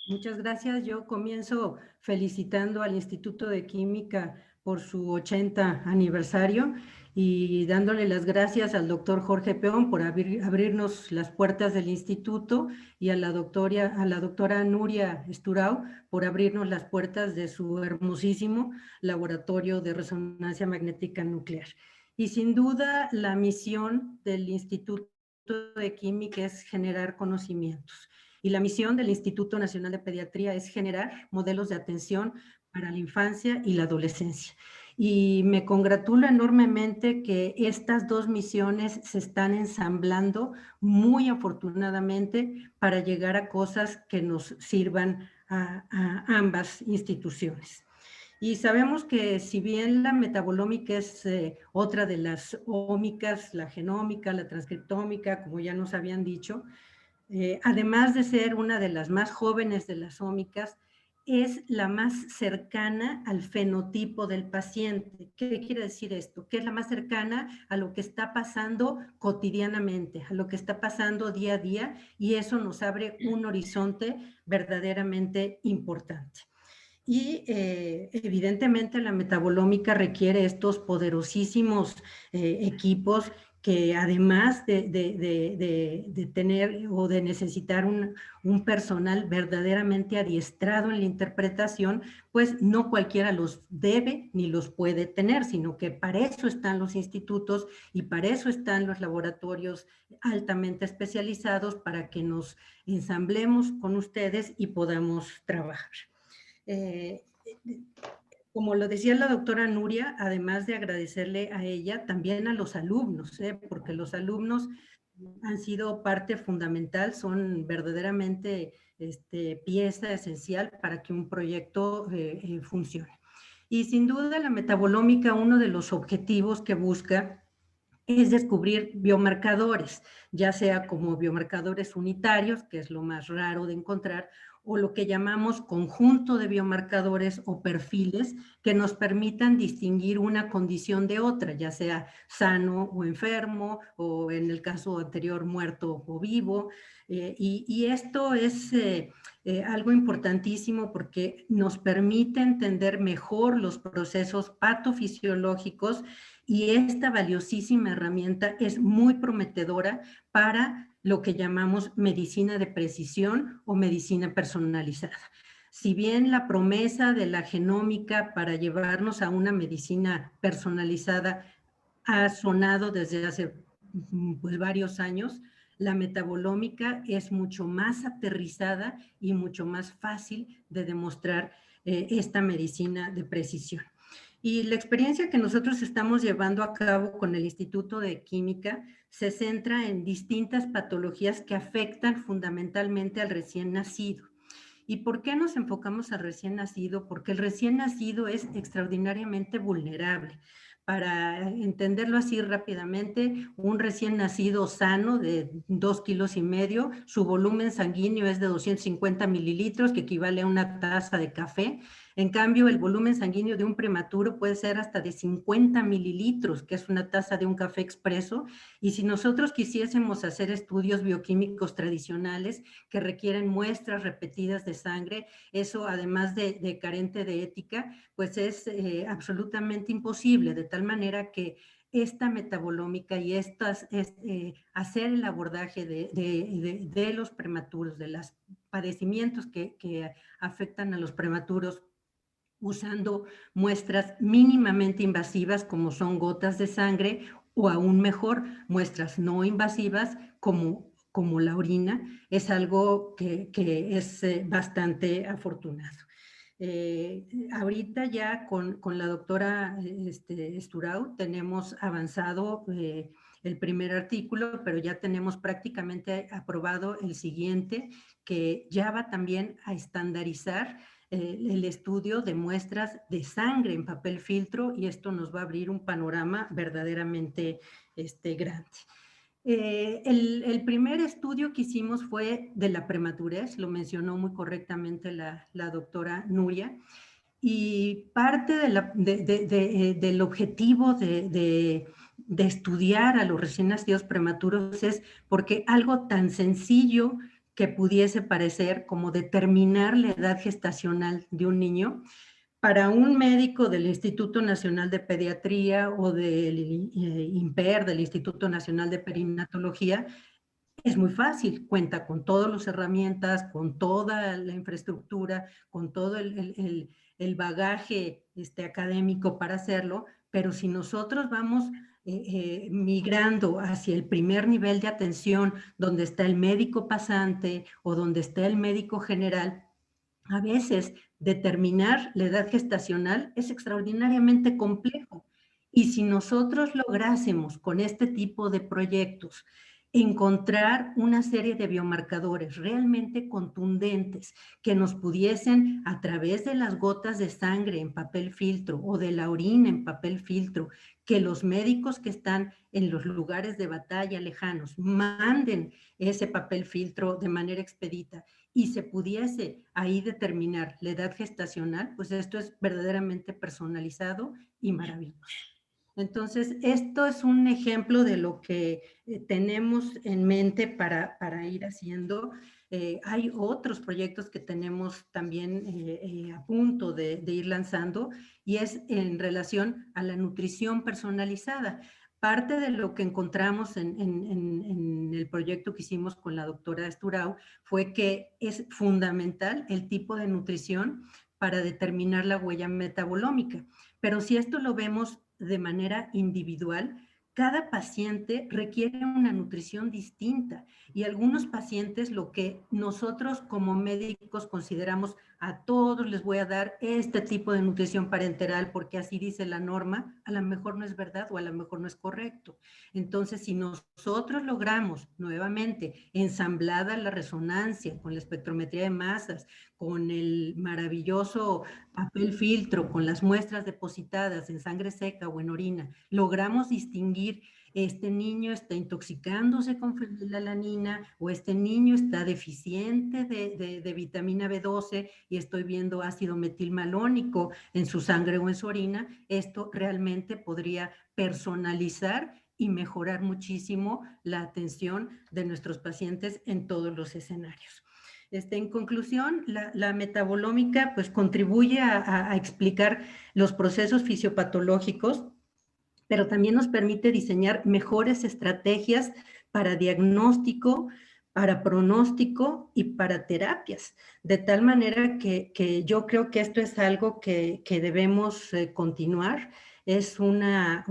Muchas gracias. Yo comienzo felicitando al Instituto de Química por su 80 aniversario y dándole las gracias al doctor Jorge Peón por abrirnos las puertas del instituto y a la doctora Nuria Esturao por abrirnos las puertas de su hermosísimo laboratorio de resonancia magnética nuclear. Y sin duda la misión del Instituto de Química es generar conocimientos. Y la misión del Instituto Nacional de Pediatría es generar modelos de atención para la infancia y la adolescencia. Y me congratulo enormemente que estas dos misiones se están ensamblando muy afortunadamente para llegar a cosas que nos sirvan a ambas instituciones. Y sabemos que si bien la metabolómica es otra de las ómicas, la genómica, la transcriptómica, como ya nos habían dicho, además de ser una de las más jóvenes de las ómicas, es la más cercana al fenotipo del paciente. ¿Qué quiere decir esto? Que es la más cercana a lo que está pasando cotidianamente, a lo que está pasando día a día, y eso nos abre un horizonte verdaderamente importante. Y evidentemente la metabolómica requiere estos poderosísimos equipos que además de tener o de necesitar un personal verdaderamente adiestrado en la interpretación, pues no cualquiera los debe ni los puede tener, sino que para eso están los institutos y para eso están los laboratorios altamente especializados, para que nos ensamblemos con ustedes y podamos trabajar. Como lo decía la doctora Nuria, además de agradecerle a ella, también a los alumnos, porque los alumnos han sido parte fundamental, son verdaderamente pieza esencial para que un proyecto funcione. Y sin duda la metabolómica, uno de los objetivos que busca es descubrir biomarcadores, ya sea como biomarcadores unitarios, que es lo más raro de encontrar, o lo que llamamos conjunto de biomarcadores o perfiles que nos permitan distinguir una condición de otra, ya sea sano o enfermo, o en el caso anterior muerto o vivo. Y esto es algo importantísimo porque nos permite entender mejor los procesos patofisiológicos, y esta valiosísima herramienta es muy prometedora para lo que llamamos medicina de precisión o medicina personalizada. Si bien la promesa de la genómica para llevarnos a una medicina personalizada ha sonado desde hace pues, varios años, la metabolómica es mucho más aterrizada y mucho más fácil de demostrar esta medicina de precisión. Y la experiencia que nosotros estamos llevando a cabo con el Instituto de Química se centra en distintas patologías que afectan fundamentalmente al recién nacido. ¿Y por qué nos enfocamos al recién nacido? Porque el recién nacido es extraordinariamente vulnerable. Para entenderlo así rápidamente, un recién nacido sano de 2,5 kilos, su volumen sanguíneo es de 250 mililitros, que equivale a una taza de café. En cambio, el volumen sanguíneo de un prematuro puede ser hasta de 50 mililitros, que es una taza de un café expreso. Y si nosotros quisiésemos hacer estudios bioquímicos tradicionales que requieren muestras repetidas de sangre, eso además de carente de ética, pues es absolutamente imposible, de tal manera que esta metabolómica y hacer el abordaje de los prematuros, de los padecimientos que afectan a los prematuros, usando muestras mínimamente invasivas como son gotas de sangre, o aún mejor, muestras no invasivas como la orina, es algo que es bastante afortunado. Ahorita ya con la doctora Esturao tenemos avanzado el primer artículo, pero ya tenemos prácticamente aprobado el siguiente, que ya va también a estandarizar el estudio de muestras de sangre en papel filtro, y esto nos va a abrir un panorama verdaderamente grande. El primer estudio que hicimos fue de la prematurez, lo mencionó muy correctamente la doctora Nuria, Y parte del objetivo de estudiar a los recién nacidos prematuros es porque algo tan sencillo que pudiese parecer como determinar la edad gestacional de un niño, para un médico del Instituto Nacional de Pediatría o del INPER, del Instituto Nacional de Perinatología, es muy fácil, cuenta con todas las herramientas, con toda la infraestructura, con todo el bagaje académico para hacerlo, pero si nosotros vamos migrando hacia el primer nivel de atención, donde está el médico pasante o donde está el médico general, a veces determinar la edad gestacional es extraordinariamente complejo. Y si nosotros lográsemos con este tipo de proyectos encontrar una serie de biomarcadores realmente contundentes que nos pudiesen, a través de las gotas de sangre en papel filtro o de la orina en papel filtro, que los médicos que están en los lugares de batalla lejanos manden ese papel filtro de manera expedita y se pudiese ahí determinar la edad gestacional, pues esto es verdaderamente personalizado y maravilloso. Entonces, esto es un ejemplo de lo que tenemos en mente para ir haciendo. Hay otros proyectos que tenemos también a punto de ir lanzando y es en relación a la nutrición personalizada. Parte de lo que encontramos en el proyecto que hicimos con la doctora Esturau fue que es fundamental el tipo de nutrición para determinar la huella metabolómica. Pero si esto lo vemos de manera individual, cada paciente requiere una nutrición distinta y algunos pacientes lo que nosotros como médicos consideramos a todos les voy a dar este tipo de nutrición parenteral porque así dice la norma, a lo mejor no es verdad o a lo mejor no es correcto. Entonces, si nosotros logramos nuevamente ensamblada la resonancia con la espectrometría de masas, con el maravilloso papel filtro, con las muestras depositadas en sangre seca o en orina, logramos distinguir este niño está intoxicándose con fenilalanina o este niño está deficiente de vitamina B12 y estoy viendo ácido metilmalónico en su sangre o en su orina, esto realmente podría personalizar y mejorar muchísimo la atención de nuestros pacientes en todos los escenarios. En conclusión, la metabolómica pues contribuye a explicar los procesos fisiopatológicos, pero también nos permite diseñar mejores estrategias para diagnóstico, para pronóstico y para terapias, de tal manera que yo creo que esto es algo que debemos continuar. Es una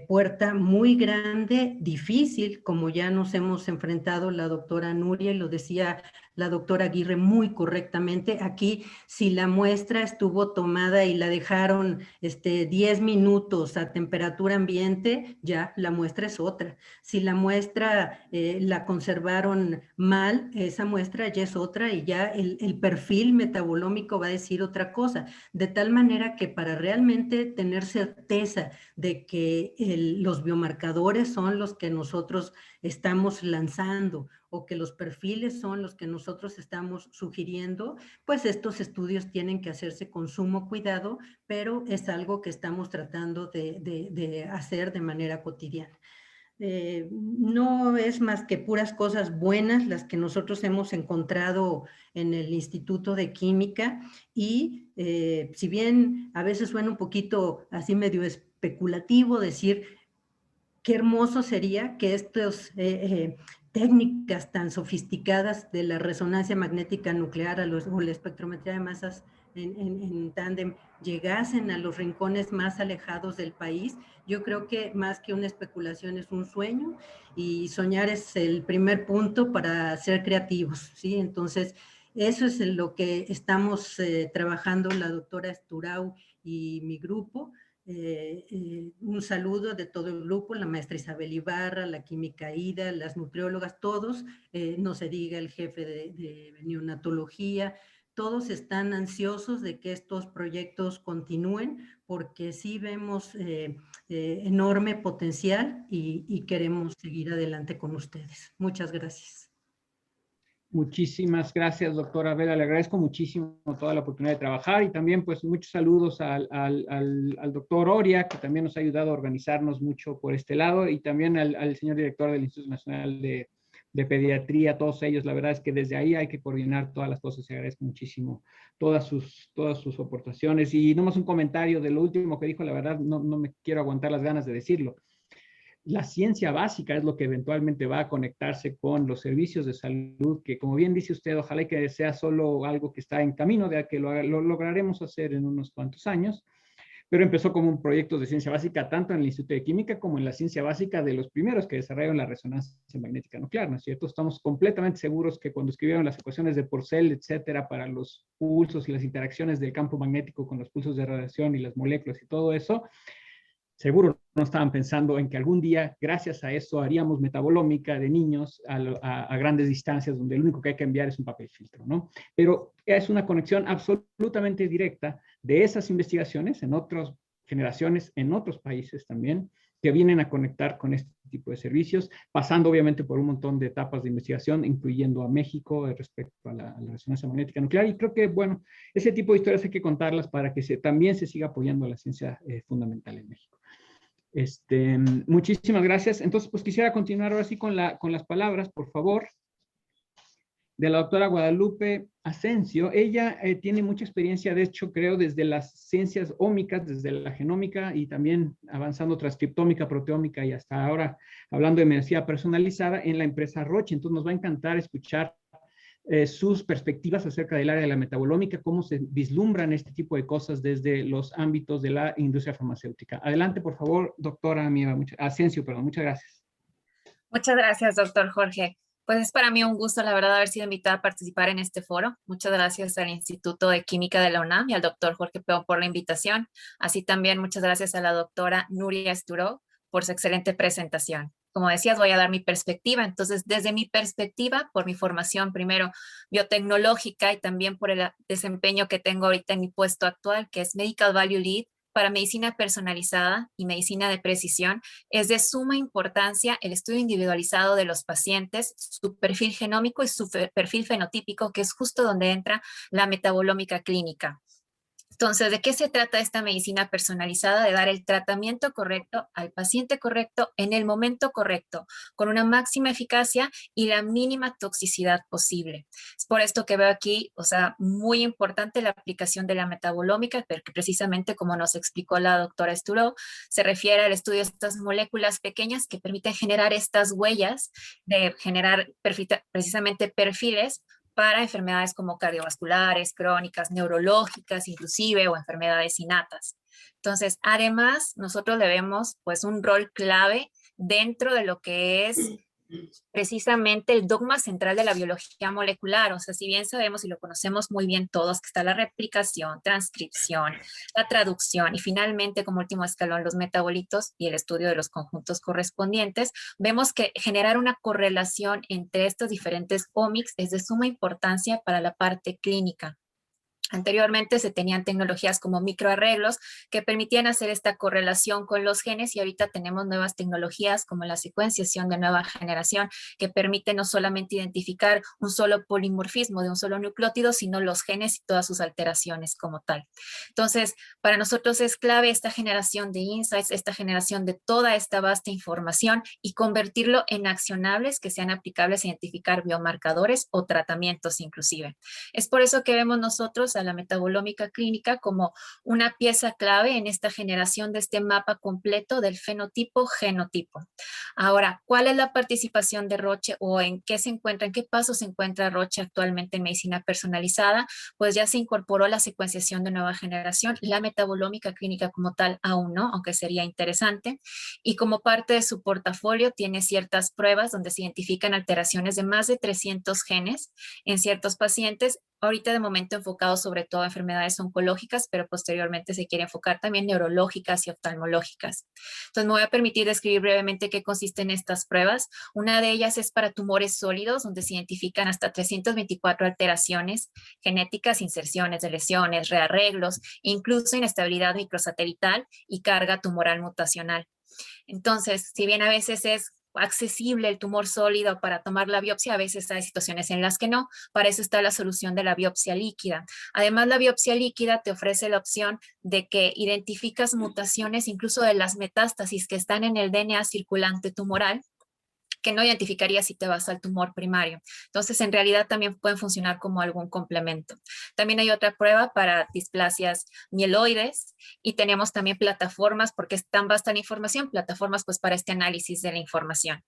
puerta muy grande, difícil, como ya nos hemos enfrentado la doctora Nuria y lo decía la doctora Aguirre muy correctamente. Aquí, si la muestra estuvo tomada y la dejaron 10 minutos a temperatura ambiente, ya la muestra es otra. Si la muestra la conservaron mal, esa muestra ya es otra y ya el perfil metabolómico va a decir otra cosa. De tal manera que para realmente tener certeza de que los biomarcadores son los que nosotros estamos lanzando o que los perfiles son los que nosotros estamos sugiriendo, pues estos estudios tienen que hacerse con sumo cuidado, pero es algo que estamos tratando de hacer de manera cotidiana. No es más que puras cosas buenas las que nosotros hemos encontrado en el Instituto de Química y si bien a veces suena un poquito así medio especulativo decir qué hermoso sería que estas técnicas tan sofisticadas de la resonancia magnética nuclear o la espectrometría de masas en tándem llegasen a los rincones más alejados del país. Yo creo que más que una especulación es un sueño y soñar es el primer punto para ser creativos, ¿sí? Entonces, eso es en lo que estamos trabajando la doctora Esturau y mi grupo. Un saludo de todo el grupo, la maestra Isabel Ibarra, la química Ida, las nutriólogas, todos, no se diga el jefe de neonatología, todos están ansiosos de que estos proyectos continúen porque sí vemos enorme potencial y queremos seguir adelante con ustedes. Muchas gracias. Muchísimas gracias, doctora Vela. Le agradezco muchísimo toda la oportunidad de trabajar y también pues muchos saludos al doctor Oria, que también nos ha ayudado a organizarnos mucho por este lado, y también al señor director del Instituto Nacional de Pediatría, todos ellos. La verdad es que desde ahí hay que coordinar todas las cosas. Se agradezco muchísimo todas sus aportaciones. Y nomás un comentario de lo último que dijo, la verdad no me quiero aguantar las ganas de decirlo. La ciencia básica es lo que eventualmente va a conectarse con los servicios de salud, que como bien dice usted, ojalá que sea solo algo que está en camino, de que lo lograremos hacer en unos cuantos años, pero empezó como un proyecto de ciencia básica tanto en el Instituto de Química como en la ciencia básica de los primeros que desarrollaron la resonancia magnética nuclear, ¿no es cierto? Estamos completamente seguros que cuando escribieron las ecuaciones de Porcel, etcétera, para los pulsos y las interacciones del campo magnético con los pulsos de radiación y las moléculas y todo eso, seguro no estaban pensando en que algún día, gracias a eso, haríamos metabolómica de niños a grandes distancias, donde lo único que hay que enviar es un papel filtro, ¿no? Pero es una conexión absolutamente directa de esas investigaciones en otras generaciones, en otros países también, que vienen a conectar con este tipo de servicios, pasando obviamente por un montón de etapas de investigación, incluyendo a México respecto a la resonancia magnética nuclear. Y creo que, bueno, ese tipo de historias hay que contarlas para que también se siga apoyando la ciencia fundamental en México. Muchísimas gracias. Entonces, pues quisiera continuar ahora sí con las palabras, por favor, de la doctora Guadalupe Asensio. Ella tiene mucha experiencia, de hecho, creo, desde las ciencias ómicas, desde la genómica y también avanzando transcriptómica, proteómica y hasta ahora hablando de medicina personalizada en la empresa Roche. Entonces, nos va a encantar escuchar sus perspectivas acerca del área de la metabolómica, cómo se vislumbran este tipo de cosas desde los ámbitos de la industria farmacéutica. Adelante, por favor, doctora Asensio, perdón, muchas gracias. Muchas gracias, doctor Jorge. Pues es para mí un gusto, la verdad, haber sido invitada a participar en este foro. Muchas gracias al Instituto de Química de la UNAM y al doctor Jorge Peón por la invitación. Así también muchas gracias a la doctora Nuria Esturó por su excelente presentación. Como decías, voy a dar mi perspectiva. Entonces, desde mi perspectiva, por mi formación primero biotecnológica y también por el desempeño que tengo ahorita en mi puesto actual, que es Medical Value Lead para medicina personalizada y medicina de precisión, es de suma importancia el estudio individualizado de los pacientes, su perfil genómico y su perfil fenotípico, que es justo donde entra la metabolómica clínica. Entonces, ¿de qué se trata esta medicina personalizada? De dar el tratamiento correcto al paciente correcto en el momento correcto, con una máxima eficacia y la mínima toxicidad posible. Es por esto que veo aquí, o sea, muy importante la aplicación de la metabolómica, porque precisamente como nos explicó la doctora Esturó, se refiere al estudio de estas moléculas pequeñas que permiten generar estas huellas, de generar precisamente perfiles para enfermedades como cardiovasculares, crónicas, neurológicas, inclusive, o enfermedades innatas. Entonces, además, nosotros le vemos pues un rol clave dentro de lo que es precisamente el dogma central de la biología molecular. O sea, si bien sabemos y lo conocemos muy bien todos, que está la replicación, transcripción, la traducción y finalmente, como último escalón, los metabolitos y el estudio de los conjuntos correspondientes, vemos que generar una correlación entre estos diferentes omics es de suma importancia para la parte clínica. Anteriormente se tenían tecnologías como microarreglos que permitían hacer esta correlación con los genes y ahorita tenemos nuevas tecnologías como la secuenciación de nueva generación que permite no solamente identificar un solo polimorfismo de un solo nucleótido, sino los genes y todas sus alteraciones como tal. Entonces, para nosotros es clave esta generación de insights, esta generación de toda esta vasta información y convertirlo en accionables que sean aplicables a identificar biomarcadores o tratamientos inclusive. Es por eso que vemos nosotros a la metabolómica clínica como una pieza clave en esta generación de este mapa completo del fenotipo-genotipo. Ahora, ¿cuál es la participación de Roche o en qué paso se encuentra Roche actualmente en medicina personalizada? Pues ya se incorporó la secuenciación de nueva generación, la metabolómica clínica como tal aún no, aunque sería interesante. Y como parte de su portafolio tiene ciertas pruebas donde se identifican alteraciones de más de 300 genes en ciertos pacientes, ahorita de momento enfocados sobre todo a enfermedades oncológicas, pero posteriormente se quiere enfocar también neurológicas y oftalmológicas. Entonces me voy a permitir describir brevemente qué consisten estas pruebas. Una de ellas es para tumores sólidos, donde se identifican hasta 324 alteraciones genéticas, inserciones de lesiones, rearreglos, incluso inestabilidad microsatelital y carga tumoral mutacional. Entonces, si bien a veces es accesible el tumor sólido para tomar la biopsia, a veces hay situaciones en las que no. Para eso está la solución de la biopsia líquida. Además, la biopsia líquida te ofrece la opción de que identificas mutaciones incluso de las metástasis que están en el DNA circulante tumoral, que no identificaría si te vas al tumor primario. Entonces, en realidad también pueden funcionar como algún complemento. También hay otra prueba para displasias mieloides y tenemos también plataformas, porque es tan vasta la información, plataformas pues para este análisis de la información.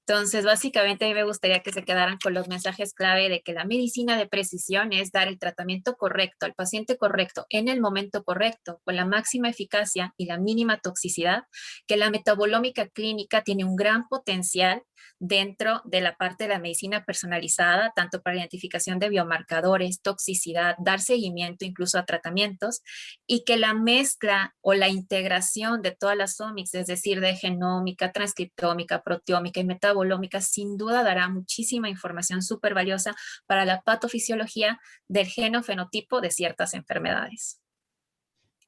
Entonces, básicamente a mí me gustaría que se quedaran con los mensajes clave de que la medicina de precisión es dar el tratamiento correcto al paciente correcto en el momento correcto, con la máxima eficacia y la mínima toxicidad, que la metabolómica clínica tiene un gran potencial dentro de la parte de la medicina personalizada, tanto para la identificación de biomarcadores, toxicidad, dar seguimiento incluso a tratamientos, y que la mezcla o la integración de todas las omics, es decir, de genómica, transcriptómica, proteómica y metabolómica, sin duda dará muchísima información súper valiosa para la patofisiología del genofenotipo de ciertas enfermedades.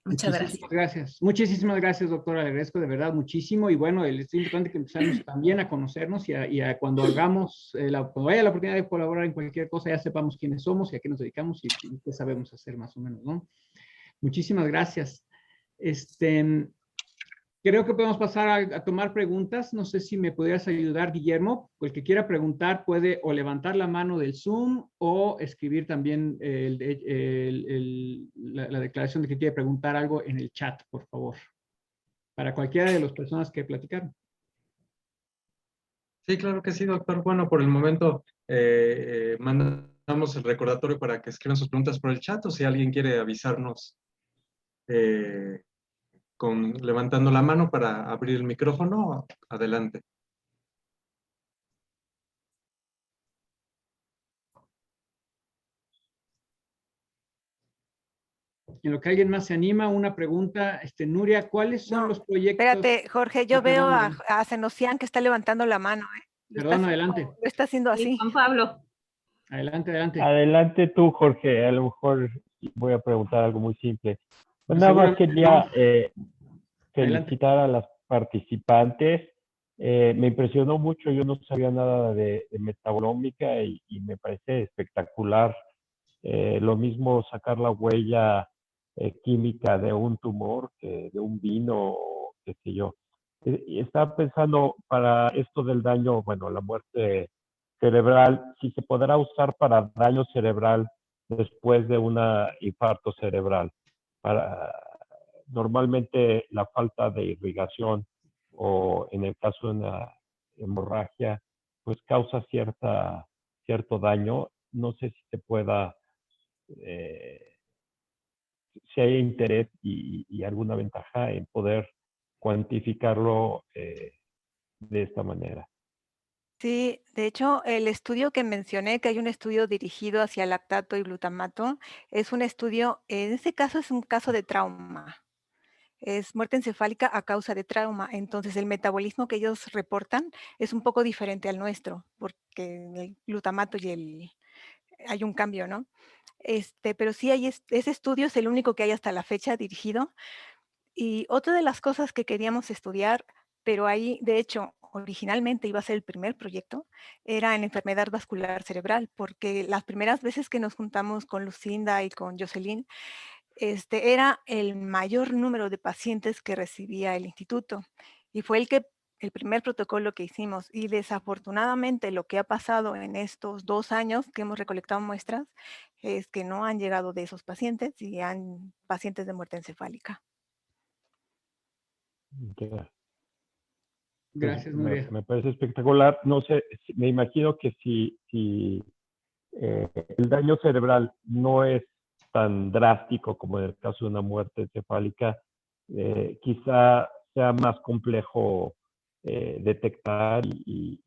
Muchas gracias. Muchísimas gracias, doctora. Le agradezco de verdad muchísimo. Y bueno, es importante que empezamos también a conocernos y a cuando hagamos, cuando haya la oportunidad de colaborar en cualquier cosa, ya sepamos quiénes somos y a qué nos dedicamos y qué sabemos hacer más o menos, ¿no? Muchísimas gracias. Creo que podemos pasar a tomar preguntas. No sé si me pudieras ayudar, Guillermo. El que quiera preguntar puede o levantar la mano del Zoom o escribir también la declaración de que quiere preguntar algo en el chat, por favor. Para cualquiera de las personas que platicaron. Sí, claro que sí, doctor. Bueno, por el momento mandamos el recordatorio para que escriban sus preguntas por el chat, o si alguien quiere avisarnos levantando la mano para abrir el micrófono, adelante. En lo que alguien más se anima, una pregunta, Nuria, ¿cuáles son los proyectos? Espérate, Jorge, yo veo a Zenocian que está levantando la mano. Perdón, adelante. Lo está haciendo así. Juan Pablo. Adelante. Adelante tú, Jorge. A lo mejor voy a preguntar algo muy simple. Pues nada más quería felicitar a las participantes. Me impresionó mucho, yo no sabía nada de metabolómica y me parece espectacular. Lo mismo sacar la huella química de un tumor que de un vino, o qué sé yo. Y estaba pensando para esto del daño, bueno, la muerte cerebral, si se podrá usar para daño cerebral después de un infarto cerebral. Normalmente la falta de irrigación o en el caso de una hemorragia, pues causa cierto daño. No sé si se pueda, si hay interés y alguna ventaja en poder cuantificarlo de esta manera. Sí, de hecho, el estudio que mencioné, que hay un estudio dirigido hacia lactato y glutamato, es un estudio, en este caso es un caso de trauma. Es muerte encefálica a causa de trauma. Entonces, el metabolismo que ellos reportan es un poco diferente al nuestro, porque el glutamato hay un cambio, ¿no? Pero sí, ese estudio es el único que hay hasta la fecha dirigido. Y otra de las cosas que queríamos estudiar, pero ahí, de hecho, originalmente iba a ser el primer proyecto, era en enfermedad vascular cerebral, porque las primeras veces que nos juntamos con Lucinda y con Jocelyn, era el mayor número de pacientes que recibía el instituto y fue el primer protocolo que hicimos. Y desafortunadamente lo que ha pasado en estos 2 años que hemos recolectado muestras es que no han llegado de esos pacientes y han pacientes de muerte encefálica. Gracias, Nuria. Me parece espectacular. No sé, me imagino que si el daño cerebral no es tan drástico como en el caso de una muerte encefálica, quizá sea más complejo detectar y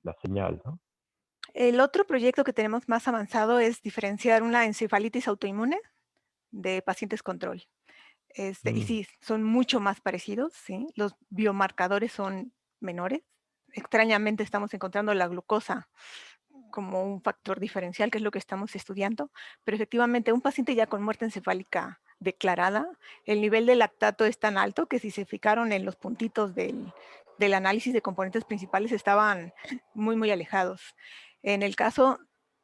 la señal, ¿no? El otro proyecto que tenemos más avanzado es diferenciar una encefalitis autoinmune de pacientes control. Y sí, son mucho más parecidos, ¿sí? Los biomarcadores son menores. Extrañamente estamos encontrando la glucosa como un factor diferencial, que es lo que estamos estudiando, pero efectivamente un paciente ya con muerte encefálica declarada. El nivel de lactato es tan alto que si se fijaron en los puntitos del análisis de componentes principales estaban muy, muy alejados. En el caso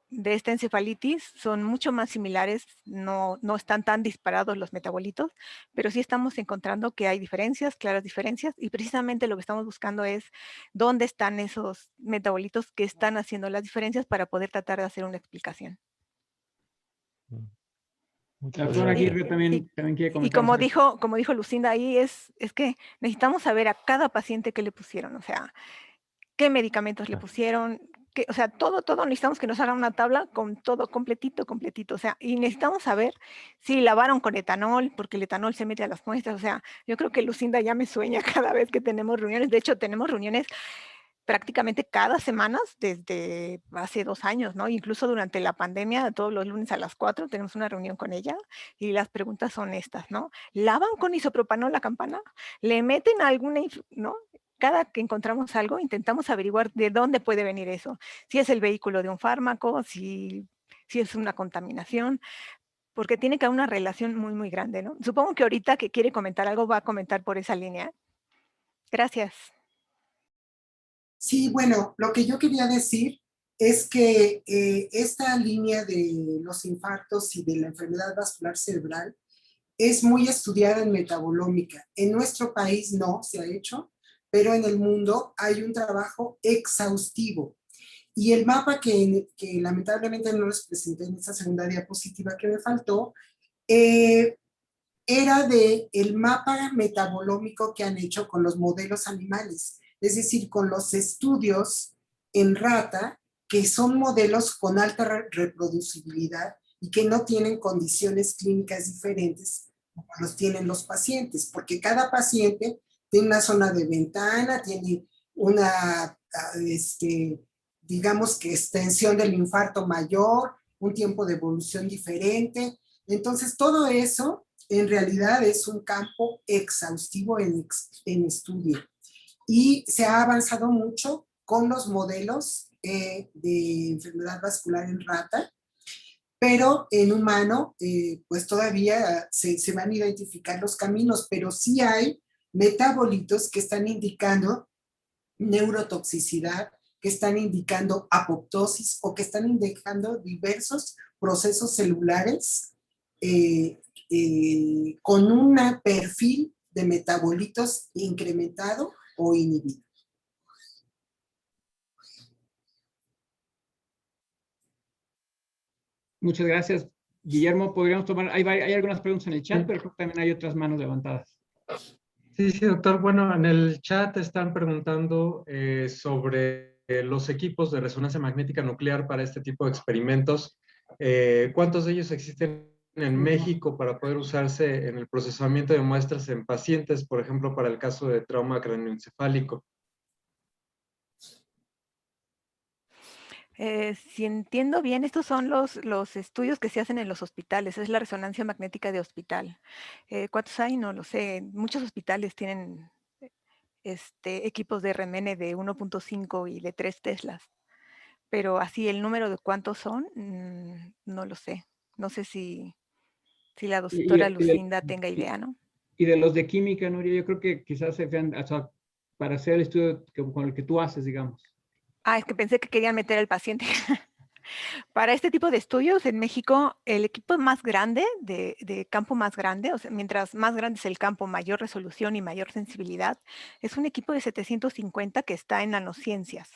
de esta encefalitis son mucho más similares, no están tan disparados los metabolitos, pero sí estamos encontrando que hay diferencias, claras diferencias, y precisamente lo que estamos buscando es dónde están esos metabolitos que están haciendo las diferencias para poder tratar de hacer una explicación. La doctora Aguirre también quiere comentar. Y como dijo Lucinda ahí, es que necesitamos saber a cada paciente qué le pusieron, o sea, qué medicamentos le pusieron, o sea, todo necesitamos que nos hagan una tabla con todo completito, o sea, y necesitamos saber si lavaron con etanol, porque el etanol se mete a las muestras, o sea, yo creo que Lucinda ya me sueña cada vez que tenemos reuniones, de hecho tenemos reuniones prácticamente cada semana desde hace 2 años, ¿no? Incluso durante la pandemia, todos los lunes a las 4 tenemos una reunión con ella y las preguntas son estas, ¿no? ¿Lavan con isopropanol la campana? ¿Le meten alguna, no? Cada que encontramos algo, intentamos averiguar de dónde puede venir eso. Si es el vehículo de un fármaco, si es una contaminación, porque tiene que haber una relación muy, muy grande, ¿no? Supongo que ahorita que quiere comentar algo va a comentar por esa línea. Gracias. Sí, bueno, lo que yo quería decir es que esta línea de los infartos y de la enfermedad vascular cerebral es muy estudiada en metabolómica. En nuestro país no se ha hecho, pero en el mundo hay un trabajo exhaustivo. Y el mapa que lamentablemente no les presenté en esta segunda diapositiva que me faltó, era el mapa metabolómico que han hecho con los modelos animales, es decir, con los estudios en rata, que son modelos con alta reproducibilidad y que no tienen condiciones clínicas diferentes como los tienen los pacientes, porque cada paciente tiene una zona de ventana, tiene una, digamos que extensión del infarto mayor, un tiempo de evolución diferente. Entonces, todo eso en realidad es un campo exhaustivo en estudio. Y se ha avanzado mucho con los modelos de enfermedad vascular en rata, pero en humano, pues todavía se van a identificar los caminos, pero sí hay metabolitos que están indicando neurotoxicidad, que están indicando apoptosis o que están indicando diversos procesos celulares con un perfil de metabolitos incrementado o inhibido. Muchas gracias. Guillermo, podríamos tomar, hay algunas preguntas en el chat, pero creo que también hay otras manos levantadas. Sí, doctor. Bueno, en el chat están preguntando sobre los equipos de resonancia magnética nuclear para este tipo de experimentos. ¿Cuántos de ellos existen en México para poder usarse en el procesamiento de muestras en pacientes, por ejemplo, para el caso de trauma cráneoencefálico? Si entiendo bien, estos son los estudios que se hacen en los hospitales, es la resonancia magnética de hospital. ¿Cuántos hay? No lo sé. Muchos hospitales tienen equipos de RMN de 1.5 y de 3 teslas, pero así el número de cuántos son, no lo sé. No sé si la doctora Lucinda tenga idea, ¿no? Y de los de química, Nuria, yo creo que quizás se vean, o sea, para hacer el estudio con el que tú haces, digamos. Ah, es que pensé que querían meter al paciente. Para este tipo de estudios en México, el equipo más grande, de campo más grande, o sea, mientras más grande es el campo, mayor resolución y mayor sensibilidad, es un equipo de 750 que está en nanociencias.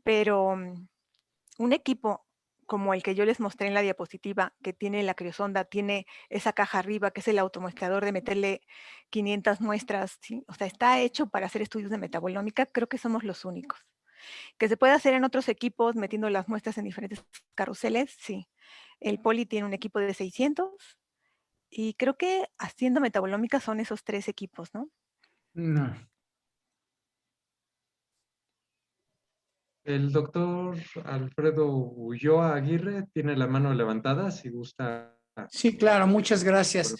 Pero un equipo como el que yo les mostré en la diapositiva, que tiene la criosonda, tiene esa caja arriba, que es el automuestrador de meterle 500 muestras, ¿sí? O sea, está hecho para hacer estudios de metabolómica, creo que somos los únicos. Que se puede hacer en otros equipos metiendo las muestras en diferentes carruseles, sí. El Poli tiene un equipo de 600 y creo que haciendo metabolómica son esos 3 equipos, ¿no? No. El doctor Alfredo Ulloa Aguirre tiene la mano levantada, si gusta. Sí, claro, muchas gracias.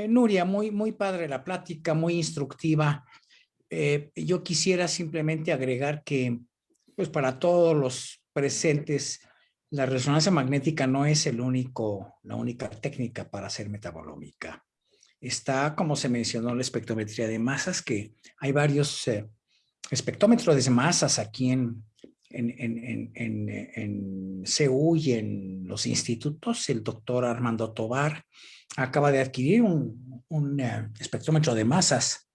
Nuria, muy padre la plática, muy instructiva. Yo quisiera simplemente agregar que, pues para todos los presentes, la resonancia magnética no es la única técnica para hacer metabolómica. Está, como se mencionó, la espectrometría de masas, que hay varios espectrómetros de masas aquí en CEU y en los institutos. El doctor Armando Tovar acaba de adquirir un espectrómetro de masas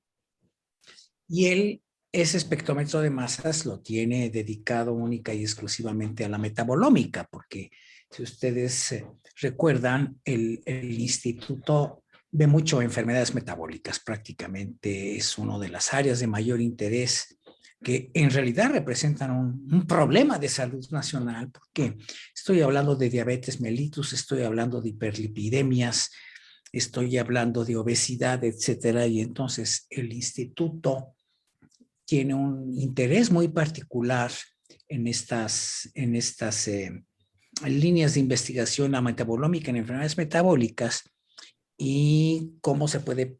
y ese espectrómetro de masas lo tiene dedicado única y exclusivamente a la metabolómica, porque si ustedes recuerdan, el instituto ve mucho enfermedades metabólicas. Prácticamente es una de las áreas de mayor interés que en realidad representan un problema de salud nacional, porque estoy hablando de diabetes mellitus, estoy hablando de hiperlipidemias, estoy hablando de obesidad, etcétera, y entonces el instituto tiene un interés muy particular en estas líneas de investigación a metabolómica en enfermedades metabólicas y cómo se puede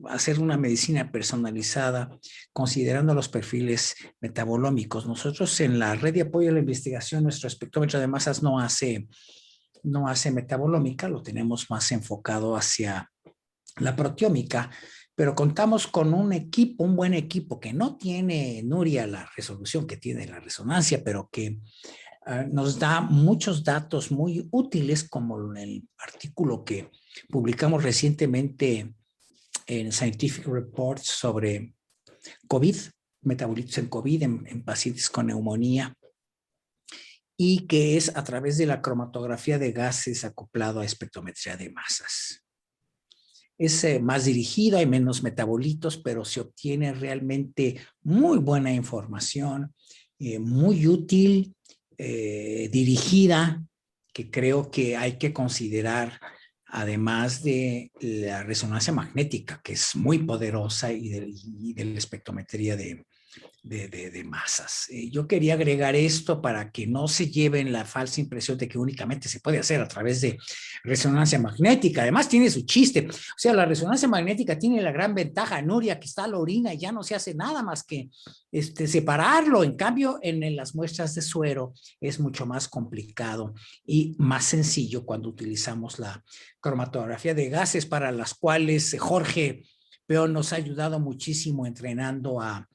hacer una medicina personalizada considerando los perfiles metabolómicos. Nosotros en la red de apoyo a la investigación, nuestro espectrómetro de masas no hace metabolómica, lo tenemos más enfocado hacia la proteómica, pero contamos con un buen equipo que no tiene, Nuria, la resolución que tiene la resonancia, pero que nos da muchos datos muy útiles, como el artículo que publicamos recientemente en Scientific Reports sobre COVID, metabolitos en COVID en pacientes con neumonía, y que es a través de la cromatografía de gases acoplado a espectrometría de masas. Es más dirigido, hay menos metabolitos, pero se obtiene realmente muy buena información, muy útil, dirigida, que creo que hay que considerar, además de la resonancia magnética, que es muy poderosa, y de la espectrometría de masas. Yo quería agregar esto para que no se lleven la falsa impresión de que únicamente se puede hacer a través de resonancia magnética. Además tiene su chiste. O sea, la resonancia magnética tiene la gran ventaja, Nuria, que está la orina y ya no se hace nada más que separarlo. En cambio, en las muestras de suero es mucho más complicado y más sencillo cuando utilizamos la cromatografía de gases, para las cuales Jorge Peón nos ha ayudado muchísimo entrenando a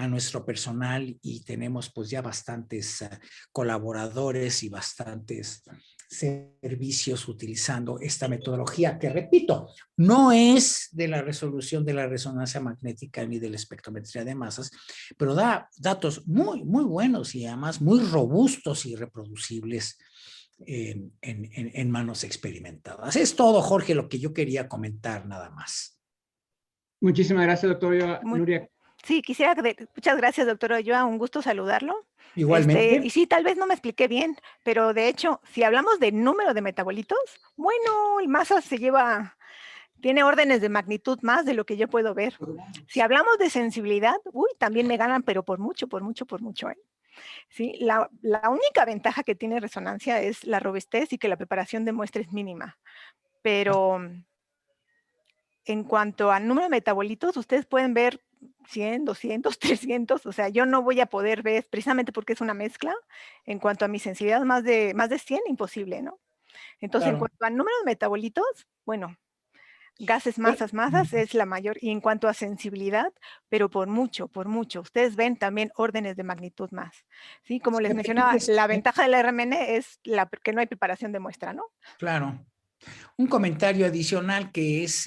nuestro personal, y tenemos pues ya bastantes colaboradores y bastantes servicios utilizando esta metodología, que repito, no es de la resolución de la resonancia magnética ni de la espectrometría de masas, pero da datos muy, muy buenos y además muy robustos y reproducibles en manos experimentadas. Es todo, Jorge, lo que yo quería comentar, nada más. Muchísimas gracias, doctor Nuria. Sí, muchas gracias, doctor Ulloa, un gusto saludarlo. Igualmente. Y sí, tal vez no me expliqué bien, pero de hecho, si hablamos de número de metabolitos, bueno, el masas tiene órdenes de magnitud más de lo que yo puedo ver. Si hablamos de sensibilidad, también me ganan, pero por mucho, por mucho, por mucho. ¿Sí? La única ventaja que tiene resonancia es la robustez y que la preparación de muestra es mínima, pero en cuanto al número de metabolitos, ustedes pueden ver 100, 200, 300, o sea, yo no voy a poder ver, precisamente porque es una mezcla. En cuanto a mi sensibilidad, más de 100, imposible, ¿no? Entonces, claro, en cuanto al número de metabolitos, bueno, gases, masas es la mayor, y en cuanto a sensibilidad, pero por mucho, ustedes ven también órdenes de magnitud más, ¿sí? Como les mencionaba, la ventaja del RMN es que no hay preparación de muestra, ¿no? Claro. Un comentario adicional que es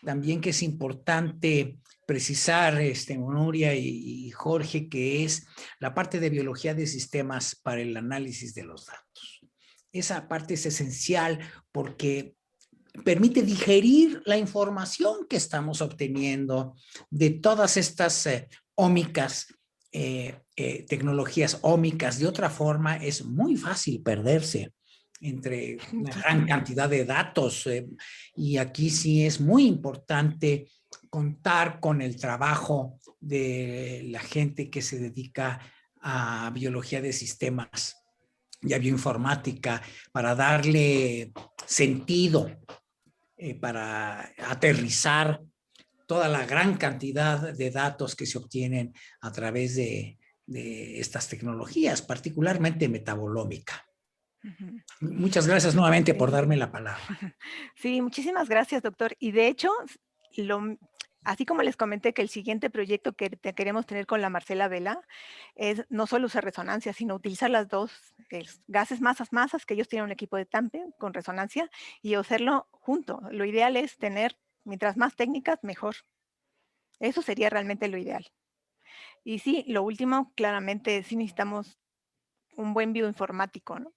también que es importante precisar, Nuria y Jorge, que es la parte de biología de sistemas para el análisis de los datos. Esa parte es esencial porque permite digerir la información que estamos obteniendo de todas estas ómicas, tecnologías ómicas. De otra forma, es muy fácil perderse entre una gran cantidad de datos, y aquí sí es muy importante contar con el trabajo de la gente que se dedica a biología de sistemas y a bioinformática para darle sentido, para aterrizar toda la gran cantidad de datos que se obtienen a través de estas tecnologías, particularmente metabolómica. Muchas gracias nuevamente por darme la palabra. Sí, muchísimas gracias, doctor. Y de hecho, así como les comenté que el siguiente proyecto que queremos tener con la Marcela Vela es no solo usar resonancia, sino utilizar las dos, gases, masas, que ellos tienen un equipo de TAMPE con resonancia, y hacerlo junto. Lo ideal es tener, mientras más técnicas, mejor. Eso sería realmente lo ideal. Y sí, lo último, claramente, sí necesitamos un buen bioinformático, ¿no?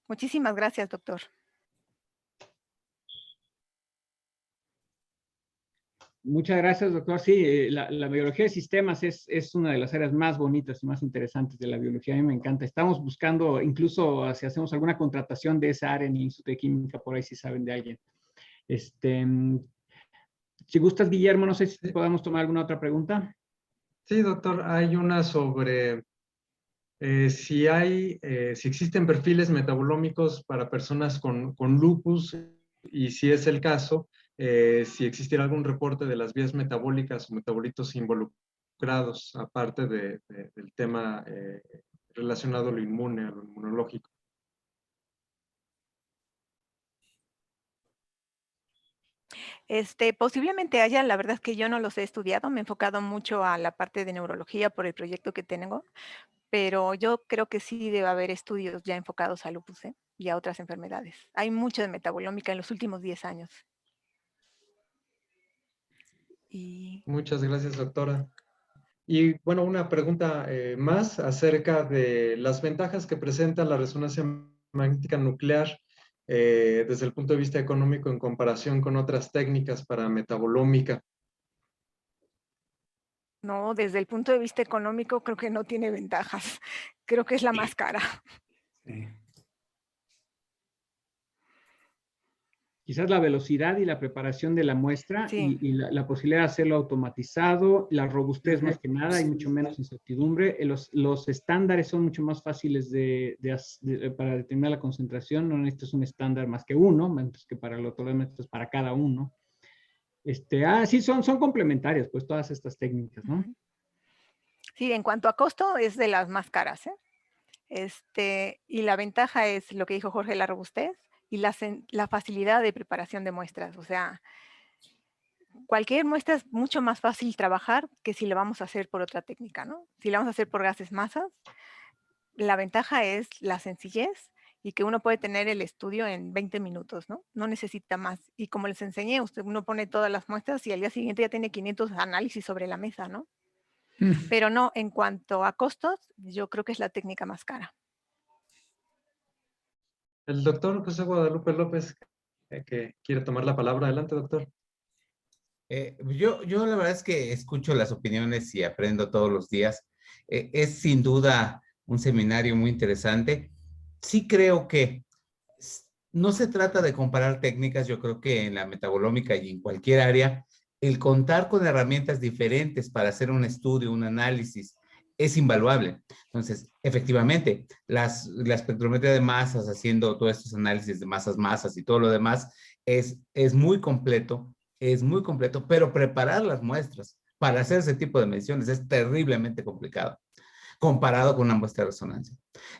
Muchísimas gracias, doctor. Muchas gracias, doctor. Sí, la biología de sistemas es una de las áreas más bonitas y más interesantes de la biología. A mí me encanta. Estamos buscando, incluso si hacemos alguna contratación de esa área en el Instituto de Química, por ahí si saben de alguien. Si gustas, Guillermo, no sé si podemos tomar alguna otra pregunta. Sí, doctor, hay una sobre si existen perfiles metabolómicos para personas con lupus, y si es el caso, si existiera algún reporte de las vías metabólicas o metabolitos involucrados, aparte del tema relacionado a lo inmune, a lo inmunológico. Posiblemente haya, la verdad es que yo no los he estudiado, me he enfocado mucho a la parte de neurología por el proyecto que tengo, pero yo creo que sí debe haber estudios ya enfocados a lupus, y a otras enfermedades. Hay mucho de metabolómica en los últimos 10 años. Muchas gracias, doctora. Y bueno, una pregunta más acerca de las ventajas que presenta la resonancia magnética nuclear desde el punto de vista económico en comparación con otras técnicas para metabolómica. No, desde el punto de vista económico creo que no tiene ventajas. Creo que es la más cara. Sí. Quizás la velocidad y la preparación de la muestra, sí, y la posibilidad de hacerlo automatizado, la robustez más que nada, hay mucho menos incertidumbre. Los estándares son mucho más fáciles para determinar la concentración. No necesitas un estándar más que uno, mientras que para el otro necesitas para cada uno. Sí, son complementarias, pues, todas estas técnicas, ¿no? Sí, en cuanto a costo, es de las más caras, y la ventaja es lo que dijo Jorge, la robustez y la facilidad de preparación de muestras. O sea, cualquier muestra es mucho más fácil trabajar que si la vamos a hacer por otra técnica, ¿no? Si la vamos a hacer por gases masas, la ventaja es la sencillez y que uno puede tener el estudio en 20 minutos, ¿no? No necesita más. Y como les enseñé, uno pone todas las muestras y al día siguiente ya tiene 500 análisis sobre la mesa, ¿no? Pero no, en cuanto a costos, yo creo que es la técnica más cara. El doctor José Guadalupe López, que quiere tomar la palabra. Adelante, doctor. Yo la verdad es que escucho las opiniones y aprendo todos los días. Es sin duda un seminario muy interesante. Sí creo que no se trata de comparar técnicas. Yo creo que en la metabolómica y en cualquier área, el contar con herramientas diferentes para hacer un estudio, un análisis, es invaluable. Entonces, efectivamente, la espectrometría de masas, haciendo todos estos análisis de masas y todo lo demás, es muy completo, pero preparar las muestras para hacer ese tipo de mediciones es terriblemente complicado comparado con una muestra de resonancia.